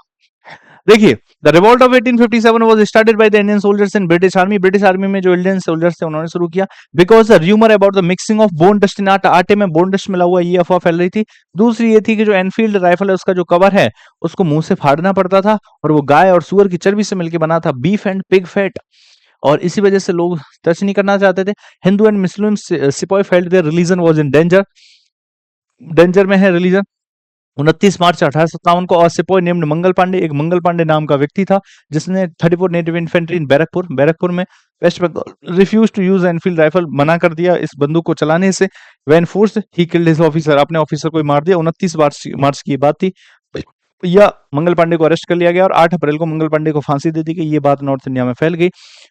देखिए, the revolt of 1857 was started by the Indian soldiers in British army. British army में जो इंडियन सोल्जर्स थे उन्होंने शुरू किया, because the rumour about the mixing of bone dust in आटा, आटे में बोन डस्ट मिला हुआ, ये अफवाह फैल रही थी। दूसरी ये थी कि जो एनफील्ड राइफल है उसका जो कवर है उसको मुंह से फाड़ना पड़ता था, और वो गाय और सुअर की चर्बी से मिलकर बना था, बीफ एंड पिग फैट, और इसी वजह से लोग टच नहीं करना चाहते थे। हिंदू एंड मुस्लिम सिपाही felt their religion was in danger, danger में है रिलीजन। 29 मार्च 1857 को सिपोय नेम्ड मंगल पांडे, एक मंगल पांडे नाम का व्यक्ति था, जिसने 34 native infantry in Barrackpore, Barrackpore में West Bengal, refuse to use Enfield rifle, मना कर दिया इस बंदूक को चलाने से। When forced he killed his officer, अपने ऑफिसर को ही मार दिया। 29 मार्च की बात थी। या मंगल पांडे को अरेस्ट कर लिया गया, और 8 अप्रैल को मंगल पांडे को फांसी दे दी गई। ये बात नॉर्थ इंडिया में फैल गई,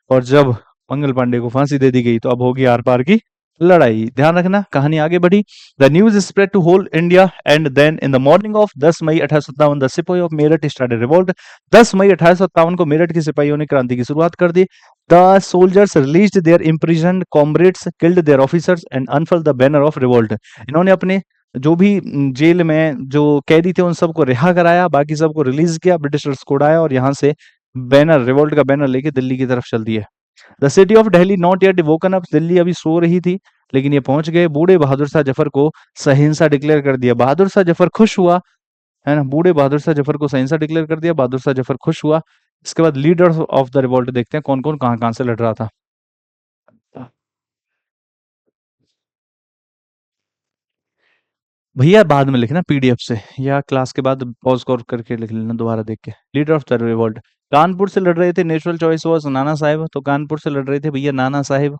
और जब मंगल पांडे को फांसी दे दी गई तो अब होगी आर पार की लड़ाई। ध्यान रखना, कहानी आगे बढ़ी। The news spread to whole India, and then in the morning of 10 May 1857 the sipahi of Meerut started revolt. 10 मई 1857 को मेरठ के सिपाहियों ने क्रांति की शुरुआत कर दी। The soldiers released their imprisoned comrades, killed their officers and unfurled the banner of revolt। इन्होंने अपने जो भी जेल में जो कैदी थे उन सबको रिहा कराया, बाकी सबको रिलीज किया, ब्रिटिशर्स को उड़ाया, और यहाँ से बैनर, रिवोल्ट का बैनर लेके दिल्ली की तरफ चल दिए। The city of Delhi not yet woken up, Delhi अभी सो रही थी, लेकिन ये पहुंच गए। बूढ़े बहादुर शाह जफर को सहिंसा डिक्लेयर कर दिया। बहादुर शाह जफर खुश हुआ, है ना? बूढ़े बहादुर शाह जफर को सहिंसा डिक्लेयर कर दिया, बहादुर शाह जफर खुश हुआ। इसके बाद लीडर्स ऑफ द रिवोल्ट देखते हैं कौन कौन कहाँ कहाँ से लड़ रहा था। भैया बाद में लिखना पीडीएफ से, या क्लास के बाद पॉज करके लिख लेना दोबारा देख के। Leader of the revolt, Kanpur से लड़ रहे थे, natural choice was Nana Sahib, तो कानपुर से लड़ रहे थे भैया नाना साहिब।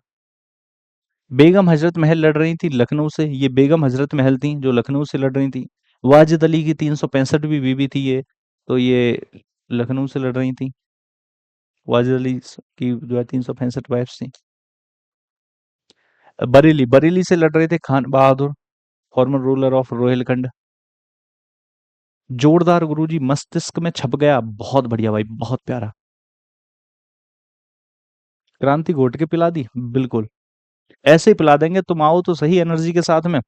बेगम हजरत महल लड़ रही थी लखनऊ से, ये बेगम हजरत महल थी जो लखनऊ से लड़ रही थी। वाजिद अली की 365वीं बीवी थी ये, तो ये लखनऊ से लड़ रही थी। वाजिद अली की जो है 365 वाइफ्स थी। बरेली, बरेली से लड़ रहे थे खान बहादुर, फॉर्मर रूलर ऑफ रोहिलखंड। जोरदार गुरुजी, मस्तिष्क में छप गया, बहुत बढ़िया भाई, बहुत प्यारा। क्रांति घोट के पिला दी, बिल्कुल ऐसे ही पिला देंगे, तुम आओ तो सही एनर्जी के साथ में।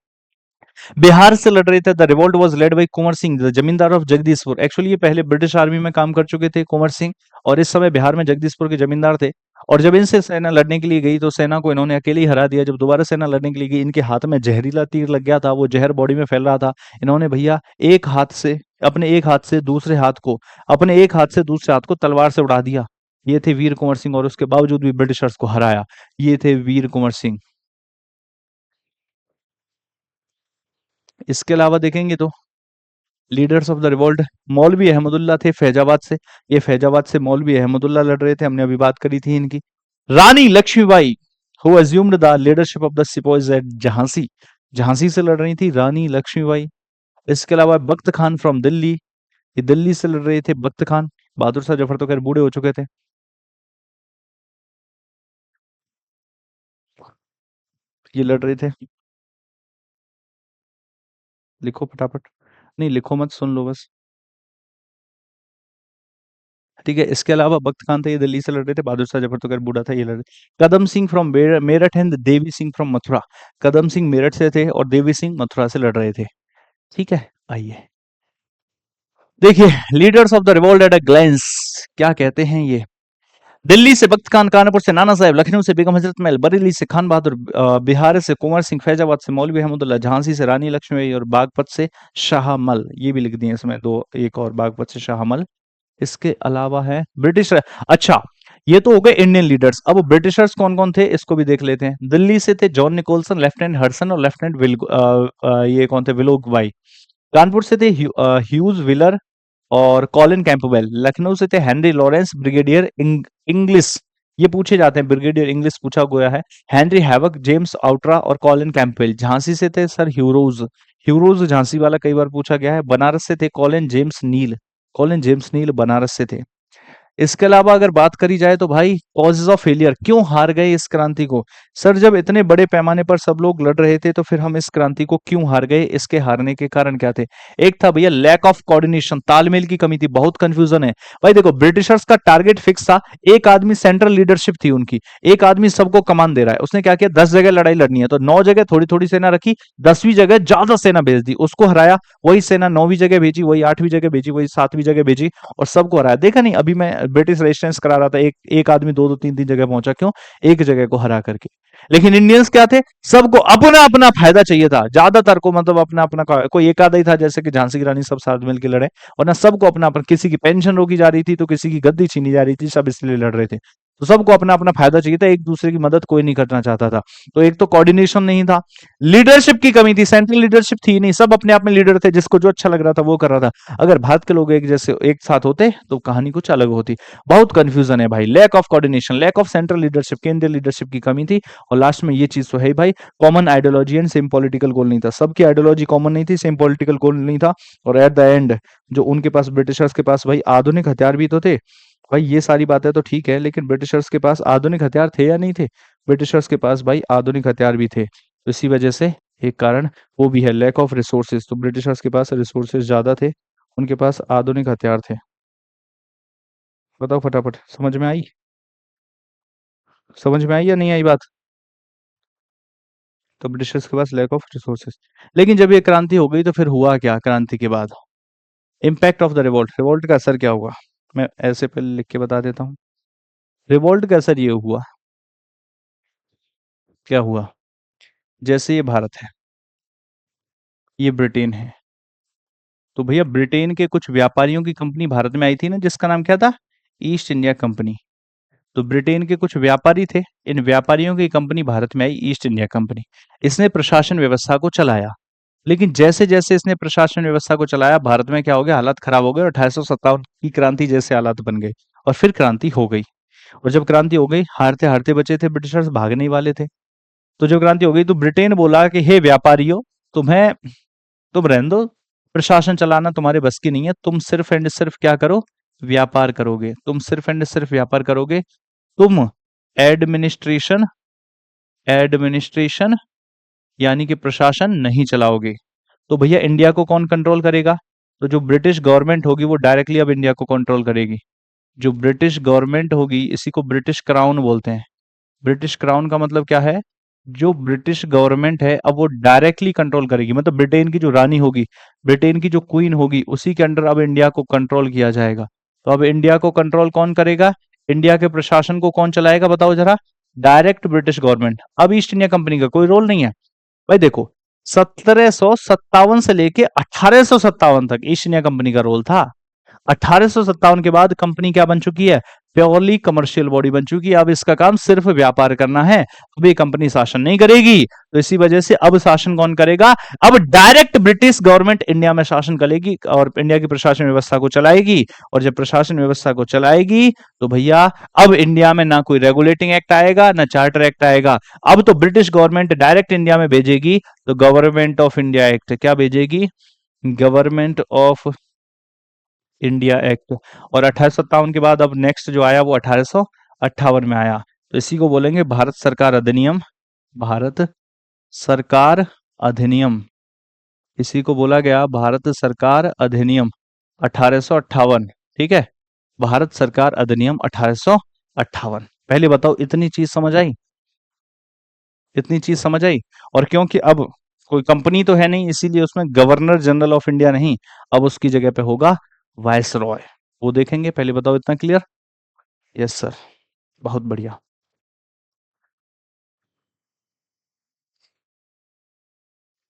बिहार से लड़ रहे थे। The revolt was led by Kunwar Singh, the जमींदार ऑफ जगदीशपुर। एक्चुअली ये पहले ब्रिटिश आर्मी में काम कर चुके थे कुंवर सिंह, और इस समय बिहार में जगदीशपुर के जमींदार थे। और जब इनसे सेना लड़ने के लिए गई तो सेना को इन्होंने अकेले ही हरा दिया। जब दोबारा सेना लड़ने के लिए गई, इनके हाथ में जहरीला तीर लग गया था, वो जहर बॉडी में फैल रहा था। इन्होंने भैया एक हाथ से अपने एक हाथ से दूसरे हाथ को अपने एक हाथ से दूसरे हाथ को तलवार से उड़ा दिया। ये थे वीर कुंवर सिंह, और उसके बावजूद भी ब्रिटिशर्स को हराया। ये थे वीर कुंवर सिंह। इसके अलावा देखेंगे तो लीडर्स ऑफ द रिवोल्ट, मौलवी अहमदुल्ला थे फैजाबाद से। ये फैजाबाद से मौलवी अहमदुल्ला लड़ रहे थे, हमने अभी बात करी थी इनकी। Rani Lakshmibai, who assumed the leadership of the sepoys at Jhansi, Jhansi से लड़ रही थी रानी लक्ष्मीबाई। इसके अलावा बख्त खान फ्रॉम दिल्ली, ये दिल्ली से लड़ रहे थे बख्त खान। बहादुर शाह जफर तो खैर बूढ़े हो चुके थे। ये लड़ रहे थे, लिखो फटाफट। नहीं लिखो मत, सुन लो बस। ठीक है। इसके अलावा बख्त खान थे, ये दिल्ली से लड़ रहे थे। बहादुर शाह जफर तो खैर बूढ़ा था, ये लड़ रहे। Kadam Singh from Meerut and Devi Singh from Mathura. Kadam Singh Meerut से थे और देवी सिंह मथुरा से लड़ रहे थे। ठीक है, आइए देखिए, leaders of the revolt at a glance क्या कहते हैं ये। दिल्ली से बख्त खान, कानपुर से नाना साहब, लखनऊ से बेगम हजरत महल, बरेली से खान बहादुर, बिहार से कुंवर सिंह, फैजाबाद से मौलवी अहमदुल्ला, झांसी से रानी लक्ष्मीबाई और बागपत से शाहमल। ये भी लिख दिए इसमें दो, एक और बागपत से शाहमल। इसके अलावा है ब्रिटिश। अच्छा, ये तो हो गए इंडियन लीडर्स। अब ब्रिटिशर्स कौन कौन थे इसको भी देख लेते हैं। दिल्ली से थे जॉन निकोलसन, लेफ्टिनेंट हडसन और लेफ्टिनेंट ये कौन थे, विलोगवाई। कानपुर से थे ह्यूज विलर और कॉलिन कैंपबेल। लखनऊ से थे हेनरी लॉरेंस, ब्रिगेडियर इंग्लिश। ये पूछे जाते हैं, ब्रिगेडियर इंग्लिश पूछा गया है। हेनरी हैवक, जेम्स आउट्रा और कॉलिन कैंपबेल। झांसी से थे सर ह्यूरोज। ह्यूरोज झांसी वाला कई बार पूछा गया है। बनारस से थे कॉलिन जेम्स नील। कॉलिन जेम्स नील बनारस से थे। इसके अलावा अगर बात करी जाए तो भाई कॉजेज ऑफ फेलियर, क्यों हार गए इस क्रांति को। सर जब इतने बड़े पैमाने पर सब लोग लड़ रहे थे तो फिर हम इस क्रांति को क्यों हार गए, इसके हारने के कारण क्या थे। एक था भैया लैक ऑफ कोऑर्डिनेशन, तालमेल की कमी थी, बहुत कंफ्यूजन है। भाई देखो, ब्रिटिशर्स का टारगेट फिक्स था। एक आदमी सेंट्रल लीडरशिप थी उनकी, एक आदमी सबको कमान दे रहा है। उसने क्या किया, 10 जगह लड़ाई लड़नी है तो 9 जगह थोड़ी थोड़ी सेना रखी, 10वीं जगह ज्यादा सेना भेज दी, उसको हराया। वही सेना 9वीं जगह भेजी, वही 8वीं जगह भेजी, वही 7वीं जगह भेजी और सबको हराया। देखा नहीं, अभी मैं ब्रिटिश रेजिस्टेंस करा रहा था, एक एक आदमी दो दो तीन तीन जगह पहुंचा, क्यों, एक जगह को हरा करके। लेकिन इंडियंस क्या थे, सबको अपना अपना फायदा चाहिए था, ज्यादातर को मतलब अपना अपना कोई एक आधा ही था, जैसे कि झांसी की रानी सब साथ मिलकर लड़े। और ना सबको अपना अपना, किसी की पेंशन रोकी जा रही थी तो किसी की गद्दी छीनी जा रही थी, सब इसलिए लड़ रहे थे। तो सबको अपना अपना फायदा चाहिए था, एक दूसरे की मदद कोई नहीं करना चाहता था। तो एक तो कोऑर्डिनेशन नहीं था, लीडरशिप की कमी थी, सेंट्रल लीडरशिप थी नहीं, सब अपने आप में लीडर थे, जिसको जो अच्छा लग रहा था वो कर रहा था। अगर भारत के लोग एक जैसे एक साथ होते तो कहानी कुछ अलग होती। बहुत कंफ्यूजन है भाई, lack of coordination, lack of central leadership, केंद्रीय लीडरशिप की कमी थी। और लास्ट में ये चीज तो है भाई, common ideology and same political goal नहीं था, सबकी आइडियोलॉजी कॉमन नहीं थी, सेम पॉलिटिकल गोल नहीं था। और एट द एंड जो उनके पास, ब्रिटिशर्स के पास भाई आधुनिक हथियार भी तो थे। भाई ये सारी बातें तो ठीक है, लेकिन ब्रिटिशर्स के पास आधुनिक हथियार थे या नहीं थे। ब्रिटिशर्स के पास भाई आधुनिक हथियार भी थे, तो इसी वजह से एक कारण वो भी है, लैक ऑफ रिसोर्सेज। तो ब्रिटिशर्स के पास रिसोर्सेज ज्यादा थे, उनके पास आधुनिक हथियार थे। बताओ फटाफट, समझ में आई, समझ में आई या नहीं आई बात। तो ब्रिटिशर्स के पास लैक ऑफ रिसोर्सेज। लेकिन जब ये क्रांति हो गई तो फिर हुआ क्या क्रांति के बाद, impact of the revolt, revolt का असर क्या हुआ। मैं ऐसे पहले लिख के बता देता हूँ। रिवोल्ट का असर ये हुआ, क्या हुआ, जैसे ये भारत है, ये ब्रिटेन है। तो भैया ब्रिटेन के कुछ व्यापारियों की कंपनी भारत में आई थी ना, जिसका नाम क्या था, ईस्ट इंडिया कंपनी। तो ब्रिटेन के कुछ व्यापारी थे, इन व्यापारियों की कंपनी भारत में आई, ईस्ट इंडिया कंपनी। इसने प्रशासन व्यवस्था को चलाया। लेकिन जैसे जैसे इसने प्रशासन व्यवस्था को चलाया, भारत में क्या हो गया, हालात खराब हो गए और 1857 की क्रांति जैसे हालात बन गए। और फिर क्रांति हो गई। और जब क्रांति हो गई, हारते हारते बचे थे ब्रिटिशर्स, भागने ही वाले थे। तो जब क्रांति हो गई तो ब्रिटेन बोला कि हे व्यापारियों, तुम्हें, तुम रहने दो, प्रशासन चलाना तुम्हारे बस की नहीं है, तुम सिर्फ एंड सिर्फ क्या करो, व्यापार करोगे, तुम सिर्फ एंड सिर्फ व्यापार करोगे। तुम एडमिनिस्ट्रेशन, एडमिनिस्ट्रेशन यानी कि प्रशासन नहीं चलाओगे। तो भैया इंडिया को कौन कंट्रोल करेगा, तो जो ब्रिटिश गवर्नमेंट होगी वो डायरेक्टली अब इंडिया को कंट्रोल करेगी। जो ब्रिटिश गवर्नमेंट होगी, इसी को ब्रिटिश क्राउन बोलते हैं। ब्रिटिश क्राउन का मतलब क्या है, जो ब्रिटिश गवर्नमेंट है अब वो डायरेक्टली कंट्रोल करेगी, मतलब ब्रिटेन की जो रानी होगी, ब्रिटेन की जो क्वीन होगी, उसी के अंडर अब इंडिया को कंट्रोल किया जाएगा। तो अब इंडिया को कंट्रोल कौन करेगा, इंडिया के प्रशासन को कौन चलाएगा, बताओ जरा, डायरेक्ट ब्रिटिश गवर्नमेंट। अब ईस्ट इंडिया कंपनी का कोई रोल नहीं है। भाई देखो, 1757 से लेके 1857 तक ईस्ट इंडिया कंपनी का रोल था। 1857 के बाद कंपनी क्या बन चुकी है, प्योरली कमर्शियल बॉडी बन चुकी है। अब इसका काम सिर्फ व्यापार करना है, अब ये कंपनी शासन नहीं करेगी। तो इसी वजह से अब शासन कौन करेगा, अब डायरेक्ट ब्रिटिश गवर्नमेंट इंडिया में शासन करेगी और इंडिया की प्रशासन व्यवस्था को चलाएगी। और जब प्रशासन व्यवस्था को चलाएगी तो भैया अब इंडिया में ना कोई रेगुलेटिंग एक्ट आएगा, ना चार्टर एक्ट आएगा। अब तो ब्रिटिश गवर्नमेंट डायरेक्ट इंडिया में भेजेगी, तो गवर्नमेंट ऑफ इंडिया एक्ट क्या भेजेगी, गवर्नमेंट ऑफ इंडिया एक्ट। और 1857 के बाद अब नेक्स्ट जो आया वो 1858 में आया। तो इसी को बोलेंगे भारत सरकार अधिनियम, भारत सरकार अधिनियम। इसी को बोला गया भारत सरकार अधिनियम 1858। ठीक है, भारत सरकार अधिनियम 1858। पहले बताओ, इतनी चीज समझ आई? इतनी चीज समझ आई? और क्योंकि अब कोई कंपनी तो है नहीं, इसीलिए उसमें गवर्नर जनरल ऑफ इंडिया नहीं, अब उसकी जगह पे होगा वायस रॉय। वो देखेंगे, पहले बताओ, इतना क्लियर? यस सर, बहुत बढ़िया।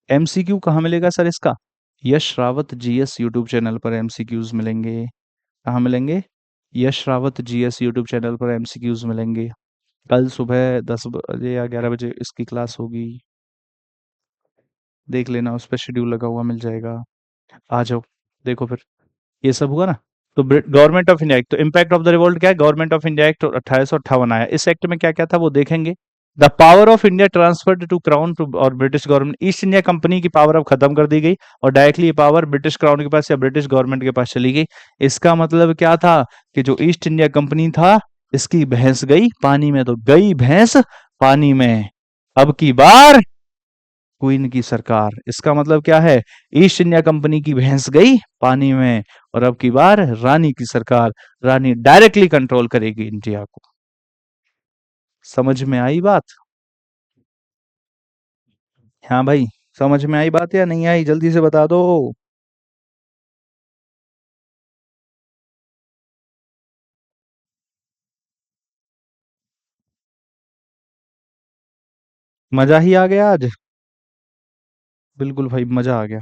एमसीक्यू कहाँ मिलेगा सर इसका? यश रावत जीएस यूट्यूब चैनल पर एमसीक्यूज मिलेंगे। कहाँ मिलेंगे? यश रावत जीएस यूट्यूब चैनल पर एमसीक्यूज मिलेंगे। कल सुबह 10 बजे या 11 बजे इसकी क्लास होगी। देख लेना, उस पर शेड्यूल लगा हुआ मिल जाएगा। आ जाओ, देखो फिर। ये सब हुआ ना? तो गवर्नमेंट ऑफ इंडिया एक्ट, तो इम्पैक्ट ऑफ द रिवोल्ट क्या है? गवर्नमेंट ऑफ इंडिया एक्ट 1858 आया। इस एक्ट में क्या क्या था वो देखेंगे। The power of India transferred to crown to और British government. East India company की पावर अब खत्म कर दी गई और डायरेक्टली ये पावर ब्रिटिश क्राउन के पास या ब्रिटिश गवर्नमेंट के पास चली गई। इसका मतलब क्या था? कि जो ईस्ट इंडिया कंपनी था, इसकी भैंस गई पानी में। तो गई भैंस पानी में, अब की बार क्वीन की सरकार। इसका मतलब क्या है? ईस्ट इंडिया कंपनी की भैंस गई पानी में और अब की बार रानी की सरकार। रानी डायरेक्टली कंट्रोल करेगी इंडिया को। समझ में आई बात? हाँ भाई, समझ में आई बात या नहीं आई? जल्दी से बता दो। मजा ही आ गया आज। बिल्कुल भाई, मजा आ गया।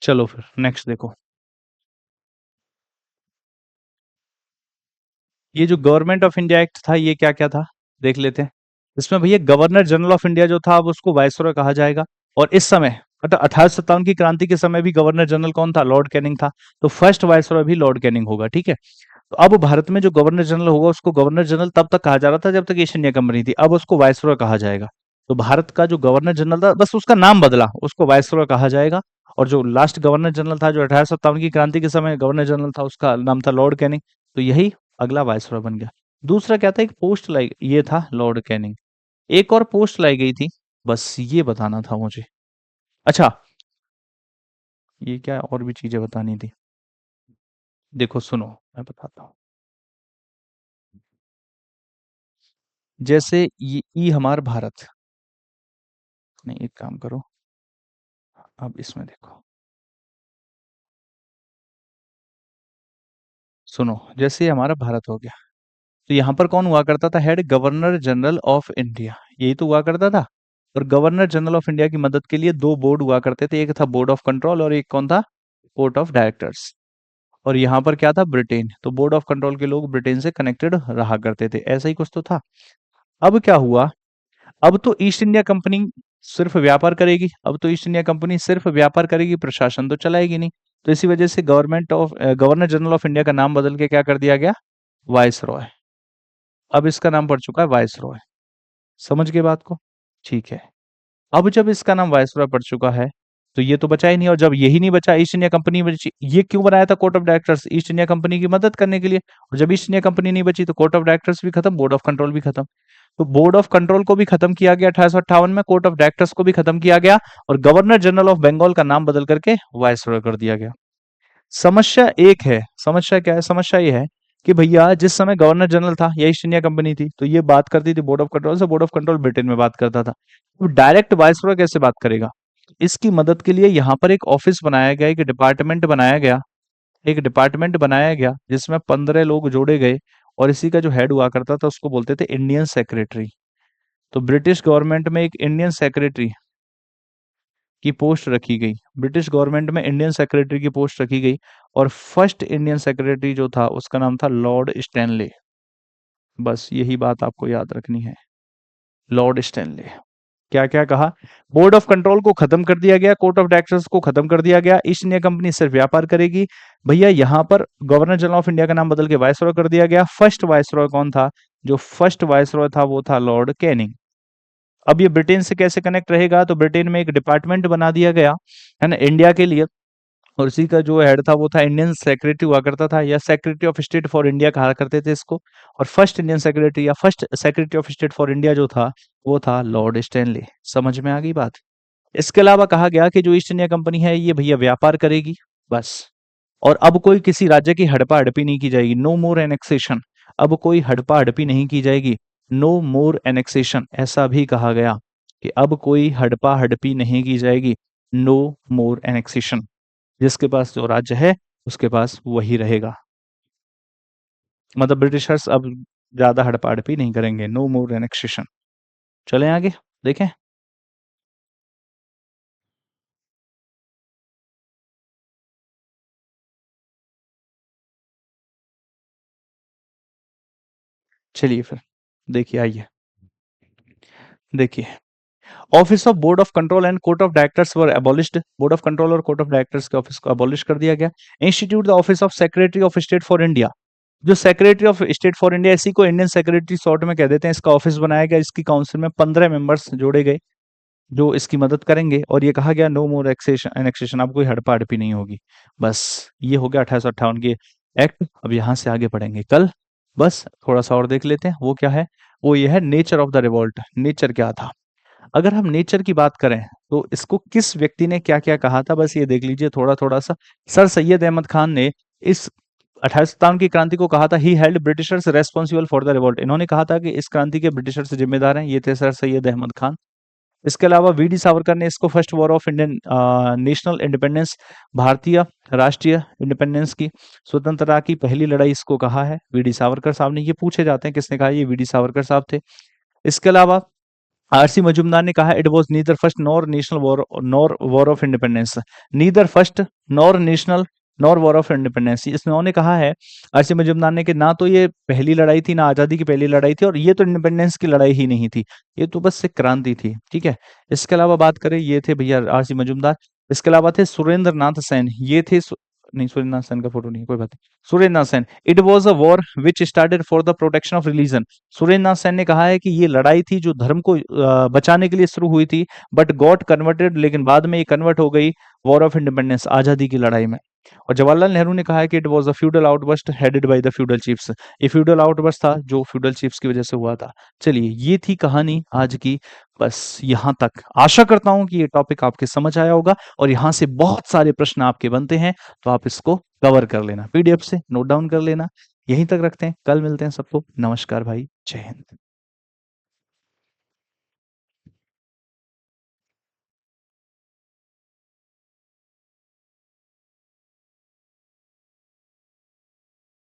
चलो फिर नेक्स्ट देखो। ये जो गवर्नमेंट ऑफ इंडिया एक्ट था, ये क्या क्या था देख लेते हैं। इसमें भैया गवर्नर जनरल ऑफ इंडिया जो था, अब उसको वायसरॉय कहा जाएगा। और इस समय मतलब 1857 की क्रांति के समय भी गवर्नर जनरल कौन था? लॉर्ड कैनिंग था। तो फर्स्ट वायसरॉय भी लॉर्ड कैनिंग होगा, ठीक है। तो अब भारत में जो गवर्नर जनरल होगा, उसको गवर्नर जनरल तब तक कहा जा रहा था जब तक ईस्ट इंडिया कंपनी थी, अब उसको वायसरॉय कहा जाएगा। तो भारत का जो गवर्नर जनरल था, बस उसका नाम बदला, उसको वायसरॉय कहा जाएगा। और जो लास्ट गवर्नर जनरल था, जो 1857 की क्रांति के समय गवर्नर जनरल था, उसका नाम था लॉर्ड कैनिंग। तो यही अगला वायसरॉय बन गया। दूसरा क्या था? एक पोस्ट लाई, ये था लॉर्ड कैनिंग। एक और पोस्ट लाई गई थी, बस ये बताना था मुझे। अच्छा, ये क्या और भी चीजें बतानी थी। देखो सुनो, मैं बताता हूँ। जैसे ये ई हमार भारत। नहीं, एक काम करो, अब इसमें देखो। सुनो, जैसे ये हमारा भारत हो गया, तो यहाँ पर कौन हुआ करता था head? Governor general of India, यही तो हुआ करता था। और गवर्नर जनरल ऑफ इंडिया की मदद के लिए दो बोर्ड हुआ करते थे, एक था बोर्ड ऑफ कंट्रोल और एक कौन था? Board of directors. और यहाँ पर क्या था? ब्रिटेन। तो बोर्ड ऑफ कंट्रोल के लोग ब्रिटेन से कनेक्टेड रहा करते थे, ऐसा ही कुछ तो था। अब क्या हुआ? अब तो ईस्ट इंडिया कंपनी सिर्फ व्यापार करेगी। अब तो ईस्ट इंडिया कंपनी सिर्फ व्यापार करेगी, प्रशासन तो चलाएगी नहीं। तो इसी वजह से गवर्नर जनरल ऑफ इंडिया का नाम बदल के क्या कर दिया गया? वाइस रॉय। अब इसका नाम पड़ चुका है वाइस रॉय। समझ गए बात को? ठीक है। अब जब इसका नाम वायसरॉय पड़ चुका है, तो ये तो बचा ही नहीं। और जब यही नहीं बचा, ईस्ट इंडिया कंपनी बची। ये क्यों बनाया था court of directors? East India company की मदद करने के लिए। और जब ईस्ट इंडिया कंपनी नहीं बची, तो कोर्ट ऑफ डायरेक्टर्स भी खत्म, बोर्ड ऑफ कंट्रोल भी खत्म। तो बोर्ड ऑफ कंट्रोल को भी खत्म किया गया 1858 में, कोर्ट ऑफ डायरेक्टर्स को भी खत्म किया गया, और गवर्नर जनरल ऑफ बंगाल का नाम बदल करके वायसरॉय कर दिया गया। समस्या एक है। समस्या क्या है? समस्या ये है कि भैया जिस समय गवर्नर जनरल था, ये ईस्ट इंडिया कंपनी थी, तो ये बात करती थी बोर्ड ऑफ कंट्रोल से। बोर्ड ऑफ कंट्रोल ब्रिटेन में बात करता था। तो डायरेक्ट वायसरॉय कैसे बात करेगा? इसकी मदद के लिए यहाँ पर एक ऑफिस बनाया गया, एक डिपार्टमेंट बनाया गया। एक डिपार्टमेंट बनाया गया जिसमें 15 लोग जोड़े गए। और इसी का जो हेड हुआ करता था, उसको बोलते थे इंडियन सेक्रेटरी। तो ब्रिटिश गवर्नमेंट में एक इंडियन सेक्रेटरी की पोस्ट रखी गई। ब्रिटिश गवर्नमेंट में इंडियन सेक्रेटरी की पोस्ट रखी गई। और फर्स्ट इंडियन सेक्रेटरी जो था, उसका नाम था लॉर्ड स्टैनले। बस यही बात आपको याद रखनी है। Lord Stanley. क्या क्या कहा? बोर्ड ऑफ कंट्रोल को खत्म कर दिया गया, कोर्ट ऑफ डायरेक्टर्स को खत्म कर दिया गया, ईस्ट इंडिया कंपनी सिर्फ व्यापार करेगी। भैया यहाँ पर गवर्नर जनरल ऑफ इंडिया का नाम बदल के वायसरॉय कर दिया गया। फर्स्ट वायसरॉय कौन था? जो फर्स्ट वायसरॉय था, वो था लॉर्ड कैनिंग। अब ये ब्रिटेन से कैसे कनेक्ट रहेगा? तो ब्रिटेन में एक डिपार्टमेंट बना दिया गया है ना, इंडिया के लिए। और उसी का जो हेड था वो था इंडियन सेक्रेटरी हुआ करता था, या secretary of state for India कहा करते थे इसको। और फर्स्ट इंडियन सेक्रेटरी या first secretary of state for India जो था वो था लॉर्ड स्टैनली। समझ में आ गई बात? इसके अलावा कहा गया कि जो ईस्ट इंडिया कंपनी है ये भैया व्यापार करेगी बस। और अब कोई किसी राज्य की हड़पा हड़पी नहीं की जाएगी, नो मोर एनेक्सेशन। अब कोई हड़पा हड़पी नहीं की जाएगी, नो मोर एनेक्सेशन। ऐसा भी कहा गया कि अब कोई हड़पा हड़पी नहीं की जाएगी, नो मोर एनेक्सेशन। जिसके पास जो राज्य है उसके पास वही रहेगा। मतलब ब्रिटिशर्स अब ज्यादा हड़पा हड़पी नहीं करेंगे, नो मोर एनेक्सेशन। चलें आगे, देखें। चलिए फिर, देखिए, आइए देखिए। Office of board of control and court of directors were abolished. Board of control और कोर्ट ऑफ डायरेक्टर्स के ऑफिस को एबॉलिश कर दिया गया। Institute the office of secretary of state for India. जो secretary of state for India, इसी को Indian secretary short में कह देते हैं, इसका ऑफिस बनाया गया। इसकी काउंसिल में 15 मेंबर्स जोड़े गए जो इसकी मदद करेंगे। और ये कहा गया नो मोर एनेक्सेशन, अब कोई हड़पा हड़पी नहीं होगी। बस ये हो गया 1858 के एक्ट। अब यहाँ से आगे बढ़ेंगे कल। बस थोड़ा सा और देख लेते हैं, वो क्या है। वो ये है nature of the revolt. Nature क्या था? अगर हम नेचर की बात करें तो इसको किस व्यक्ति ने क्या क्या कहा था, बस ये देख लीजिए थोड़ा थोड़ा सा। सर सैयद अहमद खान ने इस 1857 की क्रांति को कहा था, he held Britishers responsible for the revolt. इन्होंने कहा था कि इस क्रांति के ब्रिटिशर्स जिम्मेदार हैं, ये थे सर सैयद अहमद खान। इसके अलावा वी डी सावरकर ने इसको first war of Indian national independence, भारतीय राष्ट्रीय इंडिपेंडेंस की, स्वतंत्रता की पहली लड़ाई इसको कहा है, वी डी सावरकर साहब ने। ये पूछे जाते हैं किसने कहा, ये वी डी सावरकर साहब थे। इसके अलावा आरसी मजूमदार ने कहा it was neither first nor national war nor war of independence. Neither first nor national nor war of independence, इसने कहा है आरसी मजूमदार ने कि ना तो ये पहली लड़ाई थी, ना आजादी की पहली लड़ाई थी, और ये तो इंडिपेंडेंस की लड़ाई ही नहीं थी, ये तो बस एक क्रांति थी। ठीक है। इसके अलावा बात करें, ये थे भैया आरसी मजूमदार। इसके अलावा थे सुरेंद्र नाथ सेन, ये थे नहीं, सुरेंद्र नाथ सेन का फोटो नहीं है, कोई बात नहीं। Surendra Nath Sen, it was a war which started for the protection of religion. Surendra Nath Sen ने कहा है कि ये लड़ाई थी जो धर्म को बचाने के लिए शुरू हुई थी, बट गॉट कन्वर्टेड, लेकिन बाद में ये कन्वर्ट हो गई वॉर ऑफ इंडिपेंडेंस, आजादी की लड़ाई में। और जवाहरलाल नेहरू ने कहा है कि it was a feudal outburst headed by the feudal chiefs. ये फ्यूडल आउटबर्स्ट था जो फ्यूडल चीफ्स की वजह से हुआ था। चलिए, ये थी कहानी आज की, बस यहाँ तक। आशा करता हूं कि ये टॉपिक आपके समझ आया होगा, और यहाँ से बहुत सारे प्रश्न आपके बनते हैं, तो आप इसको कवर कर लेना, पीडीएफ से नोट डाउन कर लेना। यहीं तक रखते हैं, कल मिलते हैं सबको। नमस्कार भाई, जय हिंद।